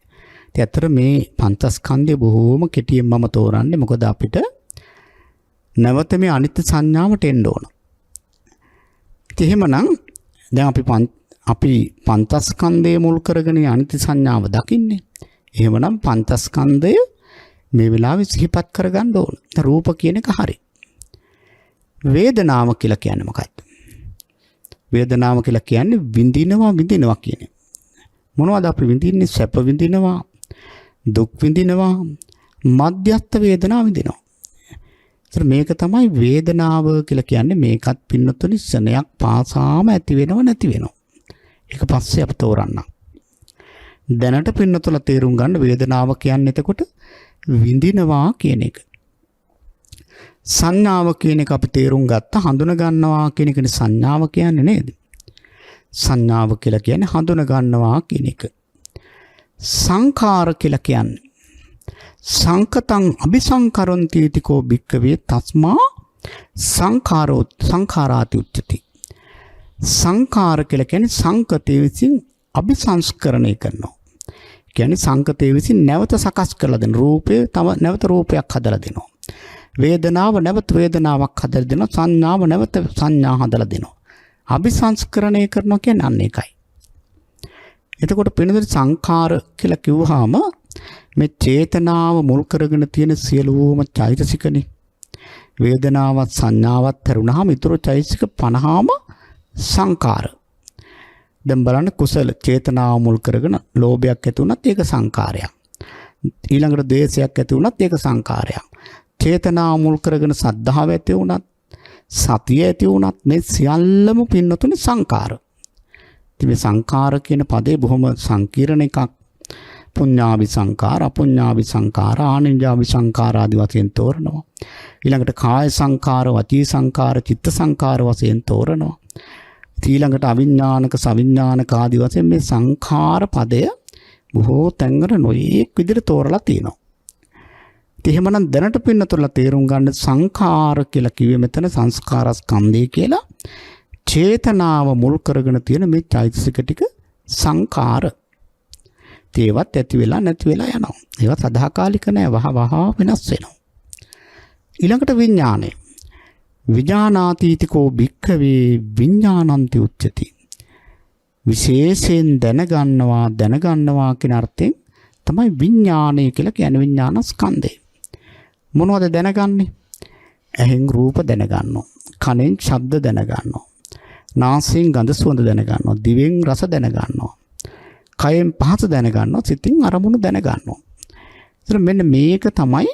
ඉතින් අතර මේ පංචස්කන්ධය බොහෝම කෙටියෙන් මම තෝරන්නේ. මොකද අපිට නැවත මේ අනිත්‍ය සංඥාවට එන්න ඕන. ඉතින් එහෙමනම් දැන් අපි පංචස්කන්ධය මුල් කරගෙන අනිත්‍ය සංඥාව දකින්නේ. එහෙමනම් පංචස්කන්ධය මේ වෙලාවේ සිහිපත් කරගන්න ඕන. රූප කියන එක හරි. වේදනාව කියලා කියන්නේ මොකක්ද? වේදනාව කියලා කියන්නේ විඳිනවා කියන්නේ. මොනවද අපි විඳින්නේ? සැප විඳිනවා, දුක් විඳිනවා, මධ්‍යස්ථ වේදනා විඳිනවා. ඒතර මේක තමයි වේදනාව කියලා කියන්නේ. මේකත් පින්නතුනි සනයක් පාසාම ඇති වෙනව නැති වෙනව. ඒක පස්සේ අපි තෝරන්න. දැනට පින්නතුල තේරුම් ගන්න වේදනාව කියන්නේ එතකොට විඳිනවා කියන එක. සංඥාව කියන එක අපි තේරුම් ගත්තා. හඳුන ගන්නවා කියන එකනේ සංඥාව කියන්නේ නේද? සංඥාව කියලා කියන්නේ හඳුන ගන්නවා කියන එක. සංඛාර කියලා කියන්නේ සංකතං අபிසංකරන්ති තිකෝ භික්කවේ තස්මා සංඛාරාති උච්චති. සංඛාර කියලා කියන්නේ සංකතේ විසින් අபிසංස්කරණය කරනවා. කියන්නේ සංකතේ විසින් නැවත සකස් කරලා දෙන රූපේ තව නැවත රූපයක් හදලා දෙනවා. වේදනාව නැවත වේදනාවක් හදලා දෙනවා. සංඥාව නැවත සංඥා හදලා දෙනවා. අபிසංස්කරණය කරනවා කියන්නේ අන්න ඒකයි. එතකොට පිළිදෙන සංඛාර කියලා කිව්වහම මේ චේතනාව මුල් කරගෙන තියෙන සියලුම චෛතසිකනේ. වේදනාවත් සංඥාවත් හැරුණාම ඊතර චෛතසික 50ම සංඛාර. දැන් බලන්න කුසල චේතනාව මුල් කරගෙන ලෝභයක් ඇති වුණත් ඒක සංඛාරයක්. ඊළඟට ද්වේෂයක් ඇති වුණත් ඒක සංඛාරයක්. චේතනාව මුල් කරගෙන සද්ධාව ඇති වුණත් සතිය ඇති වුණත් මේ සියල්ලම පින්නතුනේ සංඛාර. ඉතින් මේ සංඛාර කියන පදේ බොහොම සංකීර්ණ එකක්. පුඤ්ඤාවි සංඛාර, අපුඤ්ඤාවි සංඛාර, ආනිඤ්ඤාවි සංඛාර ආදී වශයෙන් තෝරනවා. ඊළඟට කාය සංඛාර, වචී සංඛාර, චිත්ත සංඛාර වශයෙන් තෝරනවා. ඊළඟට අවිඥානික, සවිඥානික ආදී වශයෙන් මේ සංඛාර පදය බොහෝ තැන්වල නොයේක් විදිහට තෝරලා තියෙනවා. ඉතින් එහෙමනම් දැනට පින්නතුලා තේරුම් ගන්න සංඛාර කියලා කිව්වේ මෙතන සංස්කාර ස්කන්ධය කියලා. චේතනාව මුල් කරගෙන තියෙන මේ චෛතසික ටික සංඛාර. ඒවත් ඇති වෙලා නැති වෙලා යනවා. ඒවත් සදාකාලික නෑ, වහ වෙනස් වෙනවා. ඊළඟට විඥානය. විඥානාතීතිකෝ භික්ඛවේ විඥානන්ති උච්චති. විශේෂයෙන් දැනගන්නවා කියන අර්ථයෙන් තමයි විඥානය කියලා කියන්නේ. විඥාන ස්කන්ධය. මොනවද දැනගන්නේ? ඇහෙන් රූප දැනගන්නවා. කනෙන් ශබ්ද දැනගන්නවා. නාසයෙන් ගඳ සුවඳ දැනගන්නවා. දිවෙන් රස දැනගන්නවා. කයෙන් පහස දැනගන්නවා. සිතින් අරමුණු දැනගන්නවා. ඒතර මෙන්න මේක තමයි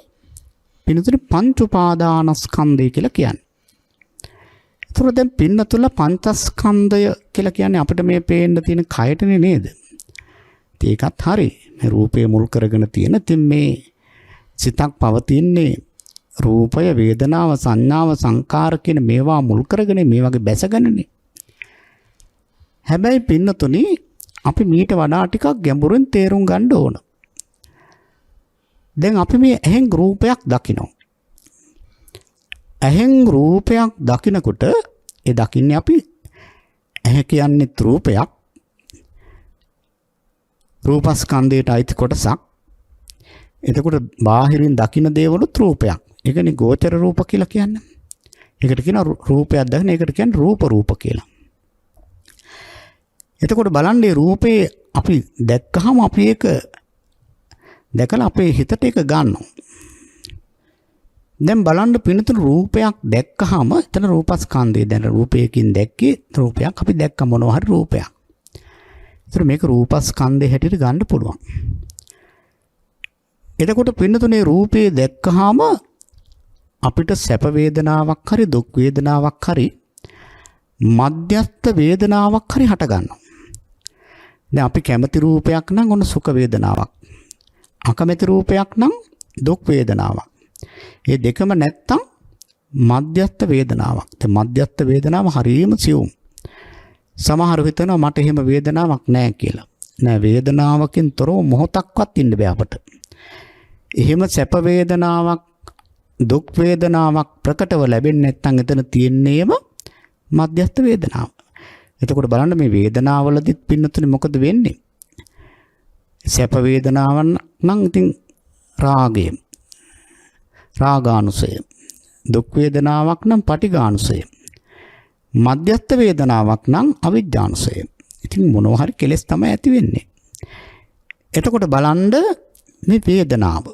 පින්නතුනේ පංච උපාදානස්කන්ධය කියලා කියන්නේ. ඒතර දැන් පින්නතුල පංචස්කන්ධය කියලා කියන්නේ අපිට මේ පේන්න තියෙන කයටනේ නේද? ඒකත් හරි. මේ රූපය මුල් කරගෙන තියෙන තින් මේ සිතක් පවතින්නේ රූපය, වේදනාව, සංඥාව, සංකාර කියන මේවා මුල් කරගෙන මේ වගේ බැසගෙනනේ. හැබැයි පින්නතුනේ අපි මීට වඩා ටිකක් ගැඹුරින් තේරුම් ගන්න ඕන. දැන් අපි මේ ඇහෙන් රූපයක් දකිනවා. ඇහෙන් රූපයක් දකිනකොට ඒ දකින්නේ අපි ඇහැ කියන්නේ රූපයක්. රූපස්කන්ධයට අයිති කොටසක්. එතකොට බාහිරින් දකින්න දේවලුත් රූපයක්. ඒකනේ ගෝචර රූප කියලා කියන්නේ. ඒකට කියන රූපයක් දකින්න ඒකට කියන්නේ රූප කියලා. එතකොට බලන්න මේ රූපේ අපි දැක්කහම අපි ඒක දැකලා අපේ හිතට ඒක ගන්නවා. දැන් බලන්න පින්නතුන රූපයක් දැක්කහම එතන රූපස්කන්ධය දැන් රූපයකින් දැක්කේ රූපයක් අපි දැක්ක මොනවා හරි රූපයක්. ඒතර මේක රූපස්කන්ධය හැටියට ගන්න පුළුවන්. එතකොට පින්නතුනේ රූපේ දැක්කහම අපිට සැප වේදනාවක් හරි දුක් වේදනාවක් හරි මධ්‍යස්ථ වේදනාවක් හරි හට ගන්නවා. දැන් අපි කැමති රූපයක් නම් ඔන්න සුඛ වේදනාවක්. අකමැති රූපයක් නම් දුක් වේදනාවක්. මේ දෙකම නැත්තම් මධ්‍යස්ථ වේදනාවක්. දැන් මධ්‍යස්ථ වේදනාව හරියම සියුම්. සමහර හිතනවා මට එහෙම වේදනාවක් නැහැ කියලා. නෑ වේදනාවකින් තොරව මොහොතක්වත් ඉන්න බෑ අපට. එහෙම සැප වේදනාවක් දුක් වේදනාවක් ප්‍රකටව ලැබෙන්නේ නැත්නම් එතන තියෙන්නේම මධ්‍යස්ථ වේදනාව. එතකොට බලන්න මේ වේදනාවලදීත් පින්නතුනේ මොකද වෙන්නේ? සැප වේදනාවන් නම් ඉතින් රාගය, රාගානුසය. දුක් වේදනාවක් නම් පටිඝානුසය. මධ්‍යස්ථ වේදනාවක් නම් අවිජ්ජානුසය. ඉතින් මොනවා හරි කෙලෙස් තමයි ඇති වෙන්නේ. එතකොට බලන්න මේ වේදනාව.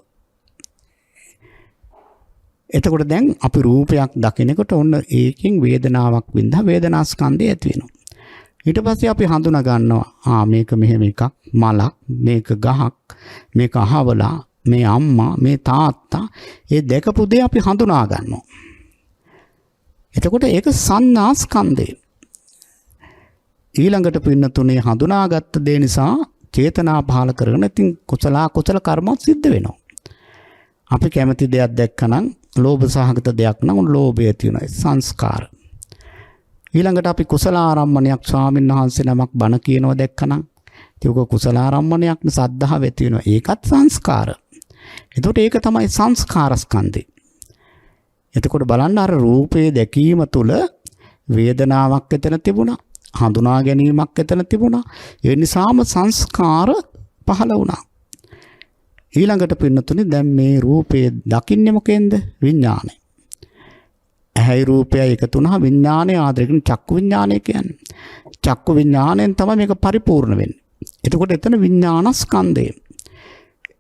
එතකොට දැන් අපි රූපයක් දකිනකොට ඔන්න ඒකෙන් වේදනාවක් වින්දා වේදනාස්කන්ධය ඇති වෙනවා. ඊට පස්සේ අපි හඳුනා ගන්නවා මේක මෙහෙම එකක් මලක්, මේක ගහක්, මේක අහවලා, මේ අම්මා, මේ තාත්තා. ඒ දැකපු දේ අපි හඳුනා ගන්නවා. එතකොට ඒක සංඥාස්කන්ධය. ඊළඟට පින්නතුනේ හඳුනාගත්ත දේ නිසා චේතනා පහල කරගෙන ඉතින් කුසල කර්ම සිද්ධ වෙනවා. අපි කැමති දෙයක් දැක්කනම් ලෝභ සහගත දෙයක් නම් ලෝභය ඇති වෙනවා. සංස්කාර. ඊළඟට අපි කුසල ආරම්මණයක් ස්වාමීන් වහන්සේ නමක් බණ කියනවා දැක්කනම් ඒක කුසල ආරම්මණයක් නේ සද්ධාව ඇති වෙනවා. ඒකත් සංස්කාර. එතකොට ඒක තමයි සංස්කාර ස්කන්ධය. එතකොට බලන්න අර රූපේ දැකීම තුළ වේදනාවක් එතන තිබුණා. හඳුනා ගැනීමක් එතන තිබුණා. ඒ නිසාම සංස්කාර පහළ වුණා. ඊළඟට පින්නතුනේ දැන් මේ රූපේ දකින්නේ මොකෙන්ද? විඥානය. ඇහැයි රූපයයි එකතු වුණා විඥානය ආදරයෙන් චක්කු විඥානය කියන්නේ. චක්කු විඥාණයෙන් තමයි මේක පරිපූර්ණ වෙන්නේ. එතකොට එතන විඥානස්කන්ධය.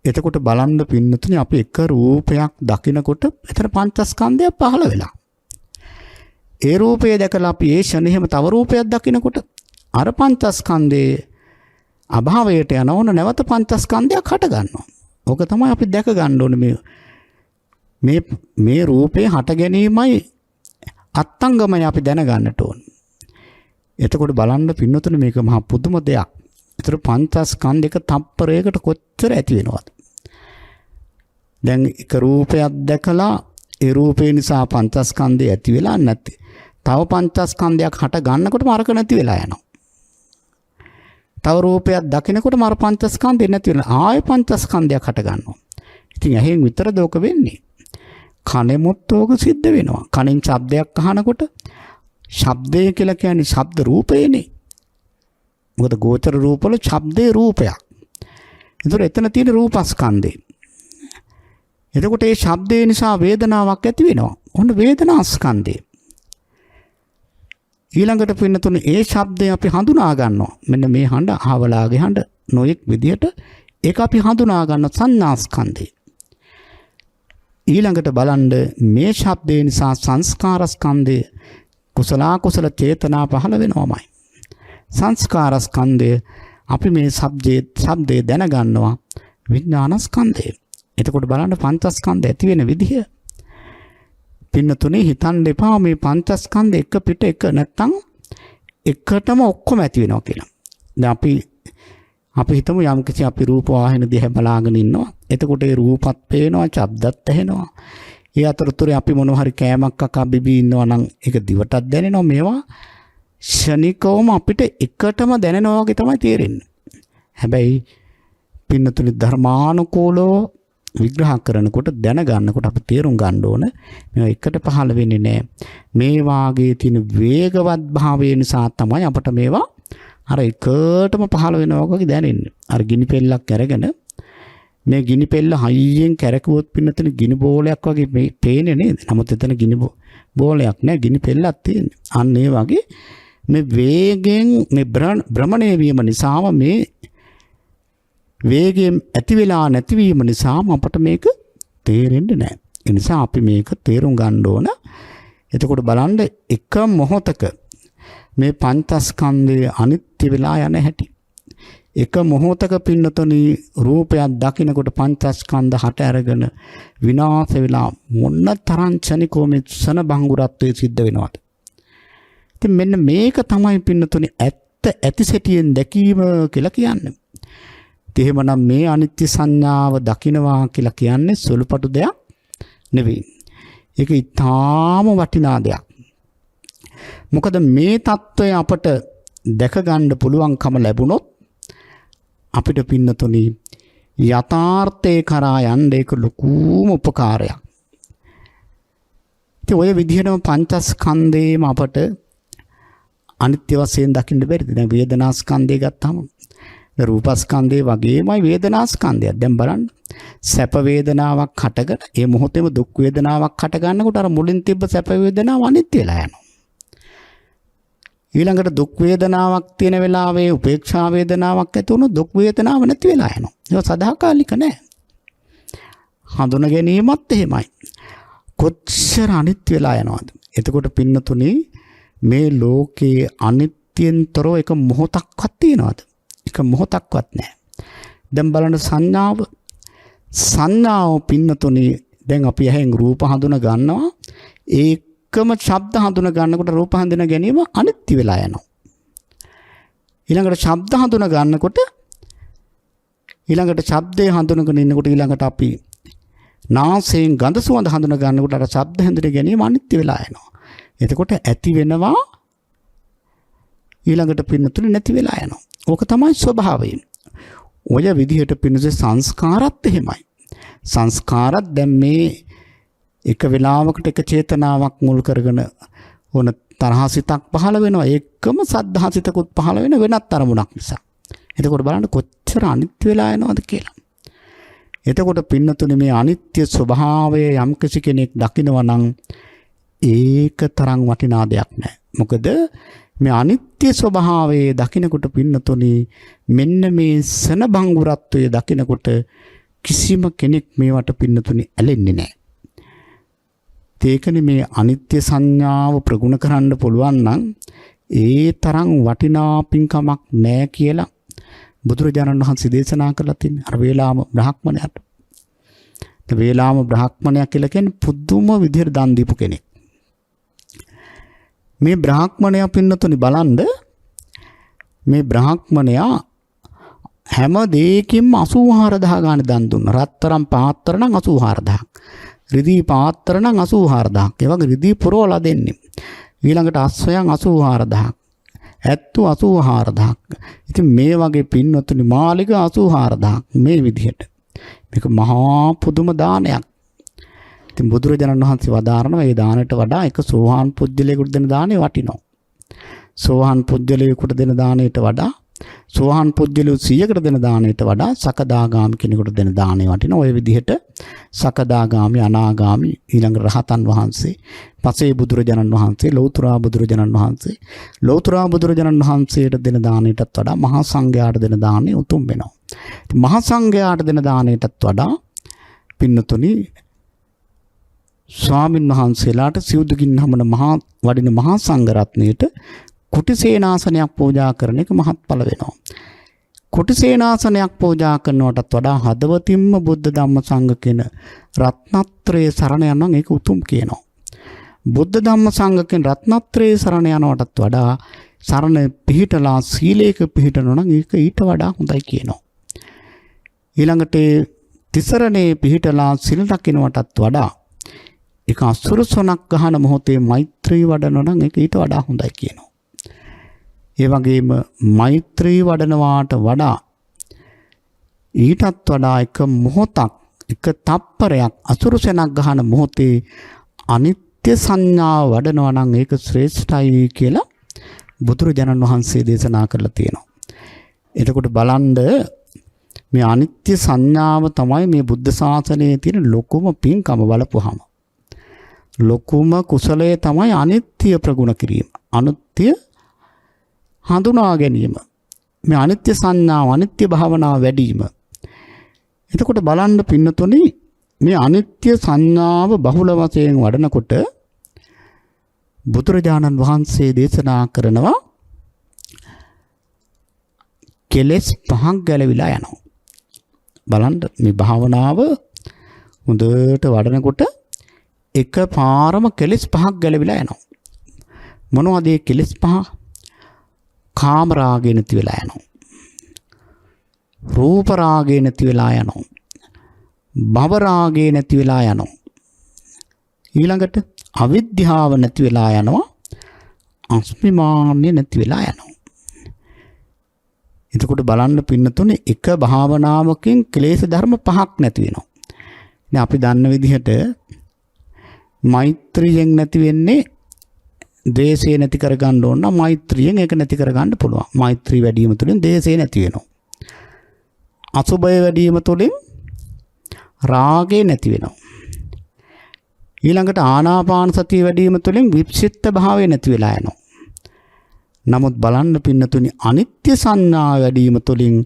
එතකොට බලන්න පින්නතුනේ අපි එක රූපයක් දකිනකොට එතන පංචස්කන්ධය පහළ වෙලා. ඒ රූපය දැකලා අපි ඒ ෂණෙහිම තව රූපයක් දකිනකොට අර පංචස්කන්ධයේ අභාවයට යනවන නැවත පංචස්කන්ධයක් හට ගන්නවා. ඕක තමයි අපි දැක ගන්න ඕනේ මේ රූපේ හට ගැනීමයි අත්ංගමයි අපි දැනගන්නට ඕනේ. එතකොට බලන්න පින්නතුනේ මේක මහා පුදුම දෙයක්. ඒතර පංචස්කන්ධයක තප්පරයකට කොච්චර ඇති වෙනවද? දැන් එක රූපයක් දැකලා ඒ රූපේ නිසා පංචස්කන්ධය ඇති වෙලා නැති. තව පංචස්කන්ධයක් හට ගන්නකොටම අරක නැති වෙලා යනවා. තව රූපයක් දකිනකොට මර පංචස්කන්ධය නැති වෙනවා. ආයෙ පංචස්කන්ධයක් හට ගන්නවා. ඉතින් ඇහෙන් විතරද ඕක වෙන්නේ? කනෙමුත් ඕක සිද්ධ වෙනවා. කනෙන් ශබ්දයක් අහනකොට ශබ්දය කියලා කියන්නේ ශබ්ද රූපේනේ. මොකද ගෝචර රූපවල ශබ්දේ රූපයක්. ඒතර එතන තියෙන රූපස්කන්ධේ. එතකොට ඒ ශබ්දේ නිසා වේදනාවක් ඇති වෙනවා. ඔන්න වේදනාස්කන්ධය. ඊළඟට පින්නතුනේ ඒ ශබ්දය අපි හඳුනා ගන්නවා. මෙන්න මේ හඬ අහවලාගේ හඬ නොයෙක් විදියට ඒක අපි හඳුනා ගන්න සංඥාස්කන්ධය. ඊළඟට බලන්න මේ ශබ්දේ නිසා සංස්කාරස්කන්ධය කුසල චේතනා පහළ වෙනවමයි. සංස්කාරස්කන්ධය අපි මේ ශබ්දේ දැනගන්නවා විඥානස්කන්ධය. එතකොට බලන්න පංචස්කන්ධය ඇති වෙන විදිහ. පින්නතුනේ හිතන්න එපා මේ පංචස්කන්ධ එක පිට එක නැත්තම් එකටම ඔක්කොම ඇති වෙනවා කියලා. දැන් අපි හිතමු යම් කිසි අපි රූප වාහින දිහා බලාගෙන ඉන්නවා. එතකොට ඒ රූපත් පේනවා, ශබ්දත් ඇහෙනවා. ඒ අතරතුරේ අපි මොනවා හරි කෑමක් කකා බිබී ඉන්නවා නම් ඒක දිවටත් දැනෙනවා. මේවා ෂණිකවම අපිට එකටම දැනෙනවා වගේ තමයි තේරෙන්නේ. හැබැයි පින්නතුනේ ධර්මානුකූලව විග්‍රහ කරනකොට දැනගන්නකොට අපි තේරුම් ගන්න ඕන මේවා එකට පහළ වෙන්නේ නැහැ. මේ වාගේ තියෙන වේගවත් භාවය නිසා තමයි අපට මේවා අර එකටම පහළ වෙනවා වගේ දැනෙන්නේ. අර ගිනි පෙල්ලක් අරගෙන මේ ගිනි පෙල්ල හයියෙන් කැරකුවොත් පින්නතන ගිනි බෝලයක් වගේ පේන්නේ නේද? නමුත් එතන ගිනි බෝලයක් නෑ, ගිනි පෙල්ලක් තියෙන්නේ. අන්න ඒ වගේ මේ වේගෙන් මේ භ්‍රමණය වීම නිසාම මේ වේගයෙන් ඇති වෙලා නැතිවීම නිසාම අපට මේක තේරෙන්නේ නැහැ. ඒ නිසා අපි මේක තේරුම් ගන්න ඕන. එතකොට බලන්න එක මොහොතක මේ පංචස්කන්ධය අනිත්‍ය වෙලා යන හැටි. එක මොහොතක පින්නතුනි රූපයක් දකින්නකොට පංචස්කන්ධ හට අරගෙන විනාශ වෙලා මොන තරම් ඡනිකෝ මේ සන බංගුරත්වයේ සිද්ධ වෙනවද? ඉතින් මෙන්න මේක තමයි පින්නතුනි ඇත්ත ඇතිසැටියෙන් දැකීම කියලා කියන්නේ. එහෙමනම් මේ අනිත්‍ය සංඥාව දකින්නවා කියලා කියන්නේ සුළුපටු දෙයක් නෙවෙයි. ඒක ඊටාම වටිනා දෙයක්. මොකද මේ தত্ত্বය අපට දැක ගන්න පුළුවන්කම ලැබුණොත් අපිට පින්නතුනි යථාර්ථේ කරා යන්න ඒක ලොකුම උපකාරයක්. ඉතින් ඔය විදිහටම පංචස්කන්ධේම අපට අනිත්‍ය වශයෙන් දකින්න බැරිද? දැන් වේදනාස්කන්ධය ගත්තාම රූපස්කන්ධේ වගේමයි වේදනාස්කන්ධය. දැන් බලන්න. සැප වේදනාවක් හටගෙන ඒ මොහොතේම දුක් වේදනාවක් හට ගන්නකොට අර මුලින් තිබ්බ සැප වේදනාව අනිත්‍ය වෙලා යනවා. ඊළඟට දුක් වේදනාවක් තියෙන වෙලාවේ උපේක්ෂා වේදනාවක් ඇති වුණොත් දුක් වේදනාව නැති වෙලා යනවා. ඒක සදාකාලික නෑ. හඳුන ගැනීමත් එහෙමයි. කොච්චර අනිත්‍ය වෙලා යනවද? එතකොට පින්නතුනේ මේ ලෝකයේ අනිත්‍යෙන්තරෝ එක මොහොතක්වත් තියනවද? එක මොහොතක්වත් නැහැ. දැන් බලන්න සංඥාව පින්නතුනේ දැන් අපි ඇහෙන් රූප හඳුන ගන්නවා. ඒකම ශබ්ද හඳුන ගන්නකොට රූප හඳුන ගැනීම අනිත්‍ය වෙලා යනවා. ඊළඟට ශබ්ද හඳුන ගන්නකොට ඊළඟට ශබ්දේ හඳුනගෙන ඉන්නකොට ඊළඟට අපි නාසයෙන් ගඳ සුවඳ හඳුන ගන්නකොට අර ශබ්ද හඳුන ගැනීම අනිත්‍ය වෙලා යනවා. එතකොට ඇති වෙනවා ඊළඟට පින්නතුනේ නැති වෙලා යනවා. ඕක තමයි ස්වභාවය. ඔය විදිහට පින්නසේ සංස්කාරත් එහෙමයි. සංස්කාරත් දැන් මේ එක වෙලාවකට එක චේතනාවක් මුල් කරගෙන ඕන තරහසිතක් පහළ වෙනවා. ඒකම සද්ධාසිතකුත් පහළ වෙන වෙනත් අරමුණක් නිසා. එතකොට බලන්න කොච්චර අනිත්‍ය වෙලා යනවද කියලා. එතකොට පින්නතුනේ මේ අනිත්‍ය ස්වභාවය යම් කෙනෙක් දකිනවා නම් ඒක තරම් වටිනා දෙයක් නෑ. මොකද මේ අනිත්‍ය ස්වභාවයේ දකිනකොට පින්නතුනි මෙන්න මේ සන බංගුරත්වයේ දකිනකොට කිසිම කෙනෙක් මේවට පින්නතුනි ඇලෙන්නේ නැහැ. ඒකනේ මේ අනිත්‍ය සංඥාව ප්‍රගුණ කරන්න පුළුවන් නම් ඒ තරම් වටිනා පින්කමක් නැහැ කියලා බුදුරජාණන් වහන්සේ දේශනා කරලා තින්නේ. අර වේලාම බ්‍රාහ්මණයාට. ඒ වේලාම බ්‍රාහ්මණයා කියලා කියන්නේ පුදුම විදිහට දන් දීපු කෙනෙක්. මේ බ්‍රාහ්මණයා පින්නතුනි බලන්න මේ බ්‍රාහ්මණයා හැම දෙයකින්ම 84000 ගාන දන් දුන්නා. රත්තරන් පාත්‍ර නම් 84000ක්. රිදී පාත්‍ර නම් 84000ක්. ඒ වගේ රිදී පුරවලා දෙන්නේ. ඊළඟට අස්වැයන් 84000ක්. ඇත්තු 84000ක්. ඉතින් මේ වගේ පින්නතුනි මාලිග 84000ක් මේ විදිහට. මේක මහා පුදුම දානයක්. ඉතින් බුදුරජාණන් වහන්සේ වදාරනවා මේ දානයට වඩා එක සෝවාන් පුජ්‍යලයකට දෙන දාණය වටිනවා. සෝවාන් පුජ්‍යලයකට දෙන දාණයට වඩා සෝවාන් පුජ්‍යලය 100කට දෙන දාණයට වඩා සකදාගාමි කෙනෙකුට දෙන දාණය වටිනවා. ඔය විදිහට සකදාගාමි අනාගාමි ඊළඟ රහතන් වහන්සේ පසේ බුදුරජාණන් වහන්සේ ලෞතුරා බුදුරජාණන් වහන්සේ ලෞතුරා බුදුරජාණන් වහන්සේට දෙන දාණයටත් වඩා මහා සංඝයාට දෙන දාණය උතුම් වෙනවා. මහා සංඝයාට දෙන දාණයටත් වඩා පින්නතුනි ස්වාමින් වහන්සේලාට සිවුදුගින් හමන මහා වඩින මහා සංඝ රත්නයේට කුටි සේනාසනයක් පූජා කරන එක මහත්ඵල වෙනවා. කුටි සේනාසනයක් පූජා කරනවටත් වඩා හදවතින්ම බුද්ධ ධම්ම සංඝ කියන රත්නත්‍රයේ සරණ යනවා ඒක උතුම් කියනවා. බුද්ධ ධම්ම සංඝ කියන රත්නත්‍රයේ සරණ යනවටත් වඩා සරණ පිහිටලා සීලයක පිහිටනවා නම් ඒක ඊට වඩා හොඳයි කියනවා. ඊළඟට තිසරණේ පිහිටලා සිල් රකින්නටත් වඩා ඒක අසුරසොනක් ගහන මොහොතේ මෛත්‍රී වඩනවා නම් ඒක ඊට වඩා හොඳයි කියනවා. ඒ වගේම මෛත්‍රී වඩනවාට වඩා ඊටත් වඩා එක මොහොතක් එක තප්පරයක් අසුරසොනක් ගහන මොහොතේ අනිත්‍ය සංඥාව වඩනවා නම් ඒක ශ්‍රේෂ්ඨයි කියලා බුදුරජාණන් වහන්සේ දේශනා කරලා තියෙනවා. එතකොට බලන්න මේ අනිත්‍ය සංඥාව තමයි මේ බුද්ධ ශාසනයේ තියෙන ලොකුම පින්කම බලපුවාම. ලොකුම කුසලයේ තමයි අනිත්‍ය ප්‍රගුණ කිරීම. අනිත්‍ය හඳුනා ගැනීම. මේ අනිත්‍ය සංඥාව අනිත්‍ය භාවනාව වැඩි වීම. එතකොට බලන්න පින්නතුනි මේ අනිත්‍ය සංඥාව බහුල වශයෙන් වඩනකොට බුදුරජාණන් වහන්සේ දේශනා කරනවා කෙලෙස් පහක් ගැලවිලා යනවා. බලන්න මේ භාවනාව හොඳට වඩනකොට එකපාරම කෙලෙස් පහක් ගැලවිලා යනවා. මොනවද මේ කෙලෙස් පහ? කාම රාගය නැති වෙලා යනවා. රූප රාගය නැති වෙලා යනවා. භව රාගය නැති වෙලා යනවා. ඊළඟට අවිද්‍යාව නැති වෙලා යනවා. අස්මිමාන්‍ය නැති වෙලා යනවා. එතකොට බලන්න පින්නතුනේ එක භාවනාවකින් ක්ලේශ ධර්ම පහක් නැති වෙනවා. දැන් අපි දන්න විදිහට මෛත්‍රියෙන් නැති වෙන්නේ ද්වේෂය නැති කරගන්න ඕන නම් මෛත්‍රියෙන් ඒක නැති කරගන්න පුළුවන්. මෛත්‍රී වැඩි වීම තුළින් ද්වේෂය නැති වෙනවා. අසුබය වැඩි වීම තුළින් රාගය නැති වෙනවා. ඊළඟට ආනාපාන සතිය වැඩි වීම තුළින් වික්ෂිප්ත භාවය නැති වෙලා යනවා. නමුත් බලන්න පින්නතුනි අනිත්‍ය සංඥා වැඩි වීම තුළින්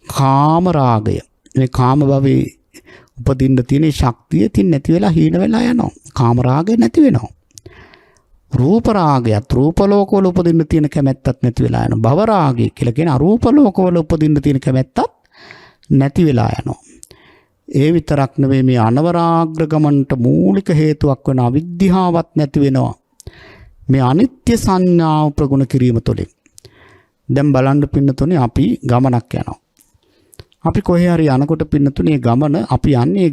කාම රාගය මේ කාම භවයේ උපදින්න තියෙන ශක්තිය තින් නැති වෙලා හීන වෙලා යනවා. කාම රාගය නැති වෙනවා. රූප රාගයත් රූප ලෝකවල උපදින්න තියෙන කැමැත්තත් නැති වෙලා යනවා. භව රාගය කියලා කියන අරූප ලෝකවල උපදින්න තියෙන කැමැත්තත් නැති වෙලා යනවා. ඒ විතරක් නෙවෙයි මේ අනවරාග්‍ර ගමනට මූලික හේතුවක් වෙන අවිද්‍යාවත් නැති වෙනවා. මේ අනිත්‍ය සංඥාව ප්‍රගුණ කිරීම තුළින්. දැන් බලන්න පින්නතුනේ අපි ගමනක් යනවා. අපි කොහේ හරි යනකොට පින්නතුනේ ගමන අපි යන්නේ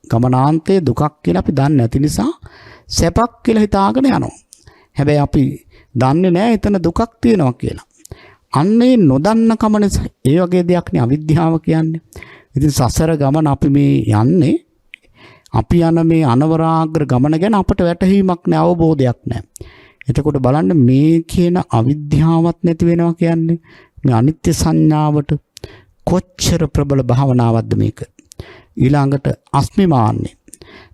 ගමනාන්තයේ දුකක් කියලා අපි දන්නේ නැති නිසා සැපක් කියලා හිතාගෙන යනවා. හැබැයි අපි දන්නේ නැහැ එතන දුකක් තියෙනවා කියලා. අන්නේ නොදන්න කම නිසා ඒ වගේ දෙයක් නේ අවිද්‍යාව කියන්නේ. ඉතින් සසර ගමන අපි මේ යන්නේ අපි යන මේ අනවරාග්‍ර ගමන ගැන අපට වැටහීමක් නැහැ, අවබෝධයක් නැහැ. එතකොට බලන්න මේ කියන අවිද්‍යාවත් නැති වෙනවා කියන්නේ මේ අනිත්‍ය සංඥාවට කොච්චර ප්‍රබල භාවනාවක්ද මේක. ඊළඟට අස්මිමාන්නේ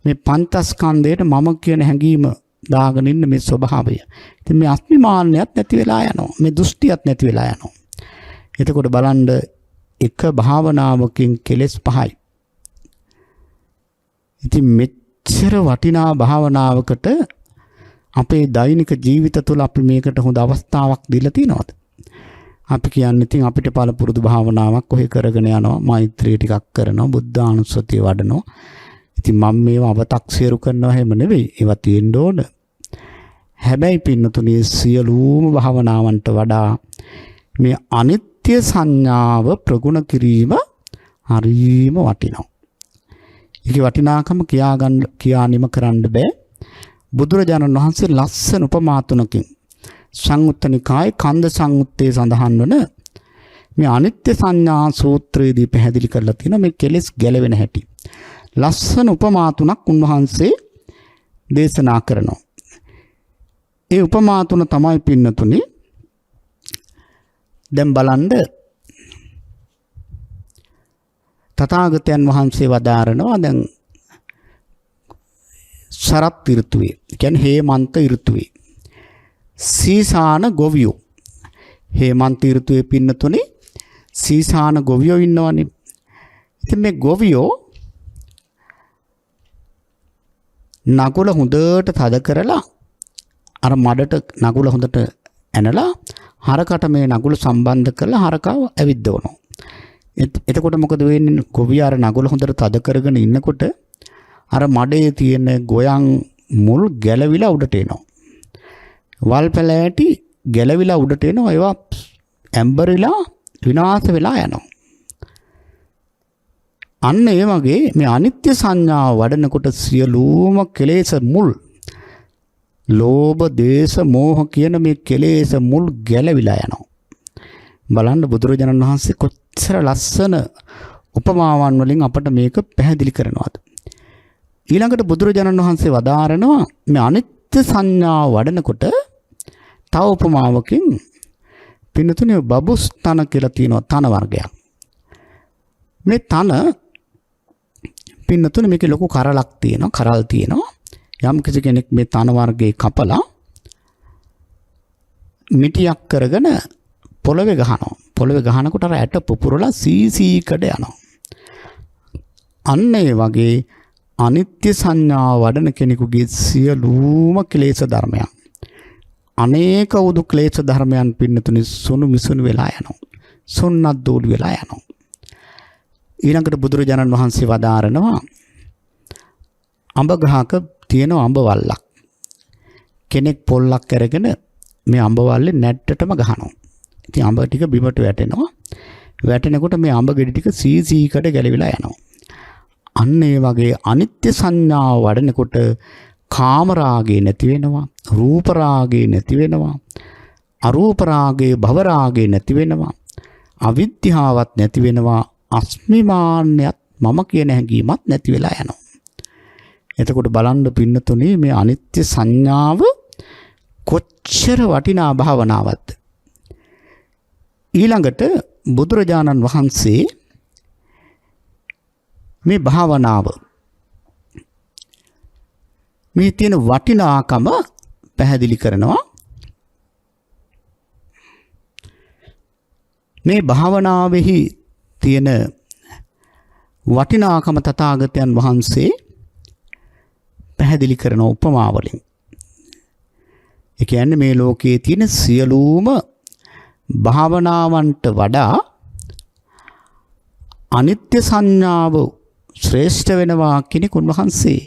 මේ පංචස්කන්ධයට මම කියන හැඟීම දාගෙන ඉන්න මේ ස්වභාවය. ඉතින් මේ අස්මිමාන්නයත් නැති වෙලා යනවා. මේ දෘෂ්ටියත් නැති වෙලා යනවා. එතකොට බලන්න එක භාවනාවකින් කෙලෙස් පහයි. ඉතින් මෙච්චර වටිනා භාවනාවකට අපේ දෛනික ජීවිත තුළ අපි මේකට හොඳ අවස්ථාවක් දීලා තියනවාද? අපි කියන්නේ ඉතින් අපිට පළපුරුදු භාවනාවක් කොහේ කරගෙන යනවා, මෛත්‍රී ටිකක් කරනවා, බුද්ධානුස්සතිය වඩනවා. ඉතින් මම මේව අව탁සිරු කරනවා හැම නෙවෙයි. ඒවා තියෙන්න ඕන. හැබැයි පින්නතුනේ සියලුම භාවනාවන්ට වඩා මේ අනිත්‍ය සංඥාව ප්‍රගුණ කිරීම හරිම වටිනවා. ඒකේ වටිනාකම කියා නිම කරන්න බෑ. බුදුරජාණන් වහන්සේ ලස්සන උපමා තුනකින් සංයුත්ත නිකායේ කන්ද සංයුත්තේ සඳහන් වන මේ අනිත්‍ය සංඥා සූත්‍රයේදී පැහැදිලි කරලා තියෙනවා මේ කෙලෙස් ගැලවෙන හැටි. ලස්සන උපමා තුනක් උන්වහන්සේ දේශනා කරනවා. ඒ උපමා තුන තමයි පින්නතුනි දැන් බලන්න තථාගතයන් වහන්සේ වදාරනවා දැන් සරත් ඍතුවේ කියන්නේ හේමන්ත ඍතුවේ සීසාන ගොවියෝ හේමන්ත ඍතුවේ පින්නතුනි සීසාන ගොවියෝ ඉන්නවනේ. ඉතින් මේ ගොවියෝ නගුල හොඳට තද කරලා අර මඩට නගුල හොඳට ඇනලා හරකට මේ නගුල සම්බන්ධ කරලා හරකව ඇවිද්දවනවා. එතකොට මොකද වෙන්නේ? ගොවියා අර නගුල හොඳට තද කරගෙන ඉන්නකොට අර මඩේ තියෙන ගොයන් මුල් ගැලවිලා උඩට එනවා. වල් පැලෑටි ගැලවිලා උඩට එනවා. ඒවා ඇම්බරිලා විනාශ වෙලා යනවා. අන්න ඒ වගේ මේ අනිත්‍ය සංඥාව වඩනකොට සියලුම කෙලෙස් මුල් ලෝභ, දේශ, මෝහ කියන මේ කෙලෙස් මුල් ගැලවිලා යනවා. බලන්න බුදුරජාණන් වහන්සේ කොච්චර ලස්සන උපමාවන් වලින් අපට මේක පැහැදිලි කරනවාද. ඊළඟට බුදුරජාණන් වහන්සේ වදාරනවා මේ අනිත්‍ය සංඥාව වඩනකොට තව උපමාවකින් පින්නතුනේ බබුස්තන කියලා තියෙනවා තන වර්ගයක්. මේ තන පින්නතුනේ මේකේ ලොකු කරලක් තියෙනවා, කරල් තියෙනවා. යම් කිසි කෙනෙක් මේ තන වර්ගයේ කපලා මිටියක් කරගෙන පොළවේ ගහනවා. පොළවේ ගහනකොට අර ඇට පුපුරලා සීසීකඩ යනවා. අන්න ඒ වගේ අනිත්‍ය සංඥාව වඩන කෙනෙකුගේ සියලුම ක්ලේශ ධර්මයන් අනේක උදු ක්ලේශ ධර්මයන් පින්නතුනි සුණු මිසුණු වෙලා යනවා. සුන්නත් දූලි වෙලා යනවා. ඊළඟට බුදුරජාණන් වහන්සේ වදාරනවා අඹ ගහක තියෙන අඹ වල්ලක්. කෙනෙක් පොල්ලක් අරගෙන මේ අඹ වල්ලේ නැට්ටටම ගහනවා. ඉතින් අඹ ටික බිමට වැටෙනවා. වැටෙනකොට මේ අඹ ගෙඩි ටික සීසීකට ගැලවිලා යනවා. අන්න ඒ වගේ අනිත්‍ය සංඥාව වඩනකොට කාම රාගේ නැති වෙනවා, රූප රාගේ නැති වෙනවා, අරූප රාගේ භව රාගේ නැති වෙනවා, අවිද්‍යාවත් නැති වෙනවා, අස්මිමාන්‍යත් මම කියන හැඟීමත් නැති වෙලා යනවා. එතකොට බලන්න පින්නතුනේ මේ අනිත්‍ය සංඥාව කොච්චර වටිනා භාවනාවක්ද. ඊළඟට බුදුරජාණන් වහන්සේ මේ භාවනාව මේ තියෙන වටිනාකම පැහැදිලි කරනවා. මේ භාවනාවෙහි තියෙන වටිනාකම තථාගතයන් වහන්සේ පැහැදිලි කරන උපමාවලින්. ඒ කියන්නේ මේ ලෝකයේ තියෙන සියලුම භාවනාවන්ට වඩා අනිත්‍ය සංඥාව ශ්‍රේෂ්ඨ වෙනවා කියන උන්වහන්සේ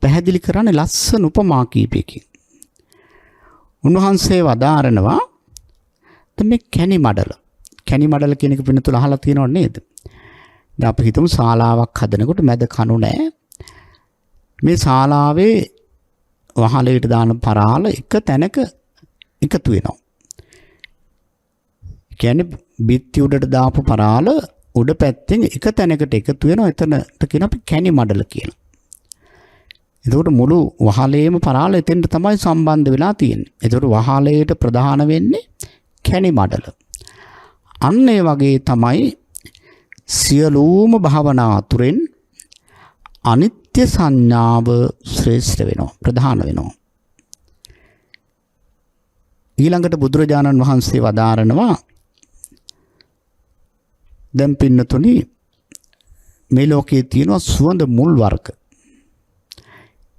පැහැදිලි කරන්නේ ලස්සන උපමා කීපයකින්. උන්වහන්සේ වදාරනවා මේ කැණි මඩල. කැණි මඩල කියන එක පින්නතුල අහලා තියෙනව නේද? දැන් අපි හිතමු ශාලාවක් හදනකොට මැද කණු නැහැ. මේ ශාලාවේ වහලයට දාන පරාල එක තැනක එකතු වෙනවා. කියන්නේ බිත්ති උඩට දාපු පරාල උඩ පැත්තෙන් එක තැනකට එකතු වෙනවා. එතනට කියන අපි කැණි මඩල කියලා. එතකොට මුළු වහලේම පරාල එතෙන්ට තමයි සම්බන්ධ වෙලා තියෙන්නේ. එතකොට වහලයට ප්‍රධාන වෙන්නේ කැණි මඩල. අන්න ඒ වගේ තමයි සියලුම භාවනා අතුරෙන් අනිත්‍ය සංඥාව ශ්‍රේෂ්ඨ වෙනවා, ප්‍රධාන වෙනවා. ඊළඟට බුදුරජාණන් වහන්සේ වදාරනවා දැන් පින්නතුනි මේ ලෝකයේ තියෙන සුවඳ මුල් වර්ග.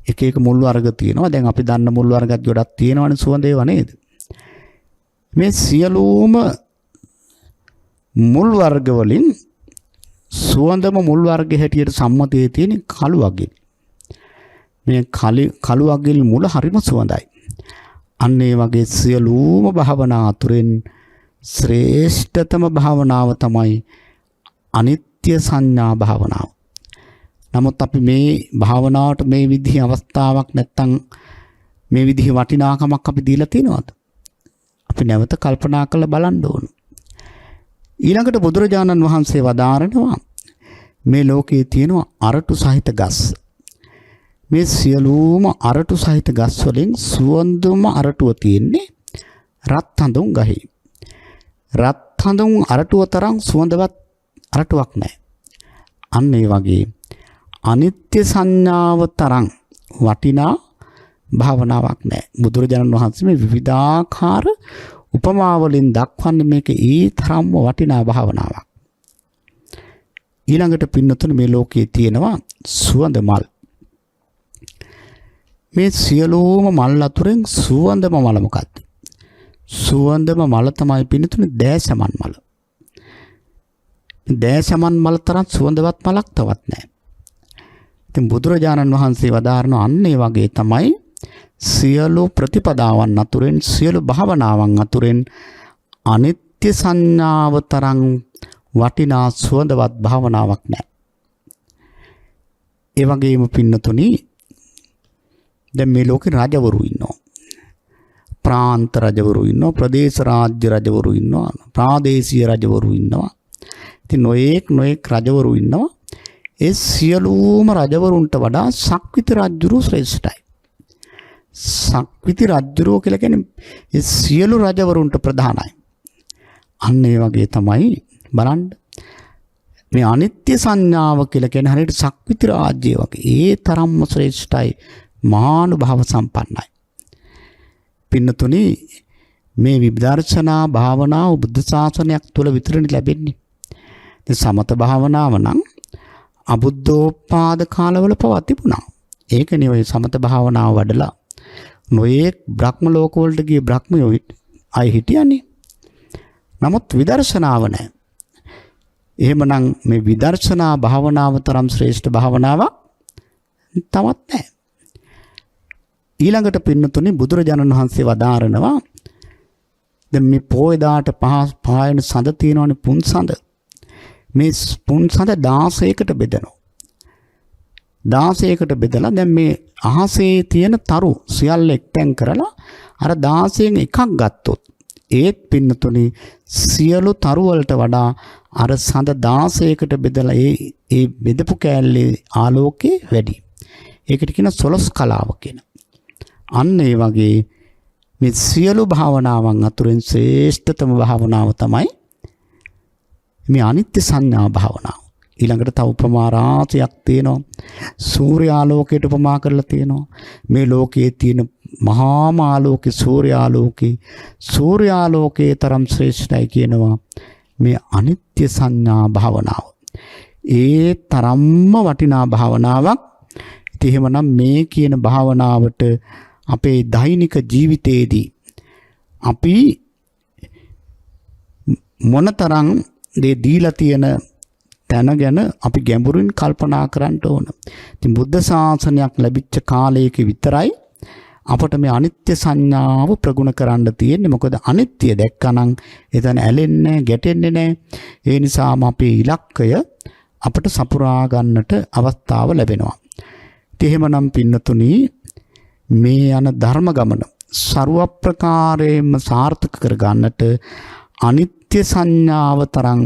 එක එක මුල් වර්ග තියෙනවා. දැන් අපි දන්න මුල් වර්ගත් ගොඩක් තියෙනවනේ සුවඳ ඒවා නේද? මේ සියලුම මුල් වර්ග වලින් සුවඳම මුල් වර්ගයේ හැටියට සම්මතයේ තියෙන කළු අගිල්. මේ කළු අගිල් මුල හරිම සුවඳයි. අන්න ඒ වගේ සියලුම භාවනා අතුරෙන් ශ්‍රේෂ්ඨතම භාවනාව තමයි අනිත්‍ය සංඥා භාවනාව. නමුත් අපි මේ භාවනාවට මේ විදිහේ අවස්ථාවක් නැත්තම් මේ විදිහේ වටිනාකමක් අපි දීලා තියෙනවද? අපි නැවත කල්පනා කරලා බලන්න ඕන. ඊළඟට බුදුරජාණන් වහන්සේ වදාරනවා මේ ලෝකයේ තියෙන අරටු සහිත ගස්. මේ සියලුම අරටු සහිත ගස් වලින් සුවඳම අරටුව තියෙන්නේ රත් හඳුන් ගහේ. රත් හඳුන් අරටුව තරම් සුවඳවත් අරටුවක් නැහැ. අන්න ඒ වගේ අනිත්‍ය සංඥාව තරම් වටිනා භාවනාවක් නැහැ. බුදුරජාණන් වහන්සේ මේ විවිධාකාර උපමාවලින් දක්වන්නේ මේක ඒ තරම්ම වටිනා භාවනාවක්. ඊළඟට පින්නතුනේ මේ ලෝකයේ තියෙනවා සුවඳ මල්. මේ සියලුම මල් අතුරෙන් සුවඳම මල මොකක්ද? සුවඳම මල තමයි පින්නතුනේ දෑසමන් මල. දෑසමන් මල තරම් සුවඳවත් මලක් තවත් නැහැ. ඉතින් බුදුරජාණන් වහන්සේ වදාරන අන්න ඒ වගේ තමයි සියලු ප්‍රතිපදාවන් අතුරෙන් සියලු භාවනාවන් අතුරෙන් අනිත්‍ය සංඥාව තරම් වටිනා සුවඳවත් භාවනාවක් නැහැ. ඒ වගේම පින්නතුනි දැන් මේ ලෝකේ රජවරු ඉන්නවා. ප්‍රාන්ත රජවරු ඉන්නවා, ප්‍රදේශ රාජ්‍ය රජවරු ඉන්නවා, ප්‍රාදේශීය රජවරු ඉන්නවා. ඉතින් නොඑක් රජවරු ඉන්නවා. ඒ සියලුම රජවරුන්ට වඩා සක්විති රජුරු ශ්‍රේෂ්ඨයි. සක්විති රජුරෝ කියලා කියන්නේ ඒ සියලු රජවරුන්ට ප්‍රධානයි. අන්න ඒ වගේ තමයි බලන්න මේ අනිත්‍ය සංඥාව කියලා කියන හරියට සක්විති රාජ්‍යය වගේ ඒ තරම්ම ශ්‍රේෂ්ඨයි, මහානුභාව සම්පන්නයි. පින්නතුනි මේ විදර්ශනා භාවනාව බුද්ධ ශාසනයක් තුළ විතරනේ ලැබෙන්නේ. දැන් සමත භාවනාව නම් අබුද්ධෝත්පාද කාලවල පවා තිබුණා. ඒකනේ ඔය සමත භාවනාව වඩලා නොයේක් බ්‍රහ්ම ලෝක වලට ගිය බ්‍රහ්මයෝ අය හිටියනේ. නමුත් විදර්ශනාව නැහැ. එහෙමනම් මේ විදර්ශනා භාවනාව තරම් ශ්‍රේෂ්ඨ භාවනාවක් තවත් නැහැ. ඊළඟට පින්නතුනේ බුදුරජාණන් වහන්සේ වදාරනවා දැන් මේ පොයදාට පායන සඳ තියෙනවනේ පුන් සඳ. මේ පුන් සඳ 16කට බෙදනවා. 16කට බෙදලා දැන් මේ අහසේ තියෙන තරු සියල්ල එක්තෙන් කරලා අර 16න් එකක් ගත්තොත් ඒත් පින්නතුනේ සියලු තරු වලට වඩා අර සඳ 16කට බෙදලා ඒ බෙදපු කෑල්ලේ ආලෝකේ වැඩි. ඒකට කියන සොලස් කලාව කියන. අන්න ඒ වගේ මේ සියලු භාවනාවන් අතුරින් ශ්‍රේෂ්ඨතම භාවනාව තමයි මේ අනිත්‍ය සංඥා භාවනාව. ඊළඟට තව උපමා රාශියක් තියෙනවා. සූර්යාලෝකයට උපමා කරලා තියෙනවා. මේ ලෝකයේ තියෙන මහාම ආලෝකේ සූර්යාලෝකයේ තරම් ශ්‍රේෂ්ඨයි කියනවා මේ අනිත්‍ය සංඥා භාවනාව. ඒ තරම්ම වටිනා භාවනාවක්. ඉතින් එහෙමනම් මේ කියන භාවනාවට අපේ දෛනික ජීවිතයේදී අපි මොනතරම් දේ දීලා තියෙන තැන ගැන අපි ගැඹුරින් කල්පනා කරන්න ඕන. ඉතින් බුද්ධ ශාසනයක් ලැබිච්ච කාලයක විතරයි අපට මේ අනිත්‍ය සංඥාව ප්‍රගුණ කරන්න තියෙන්නේ. මොකද අනිත්‍ය දැක්කනම් එතන ඇලෙන්නේ ගැටෙන්නේ නැහැ. ඒ නිසාම අපේ ඉලක්කය අපට සපුරා ගන්නට අවස්ථාව ලැබෙනවා. ඉතින් එහෙමනම් පින්නතුනි මේ යන ධර්ම ගමන ਸਰව ප්‍රකාරයෙන්ම සාර්ථක කර ගන්නට අනිත්‍ය සංඥාව තරම්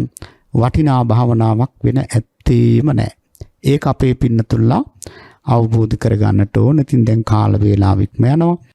වටිනා භාවනාවක් වෙන ඇත්තේම නැහැ. ඒක අපේ පින්නතුල්ලා අවබෝධ කර ගන්නට ඕන. ඉතින් දැන් කාල වේලාව ඉක්ම යනවා.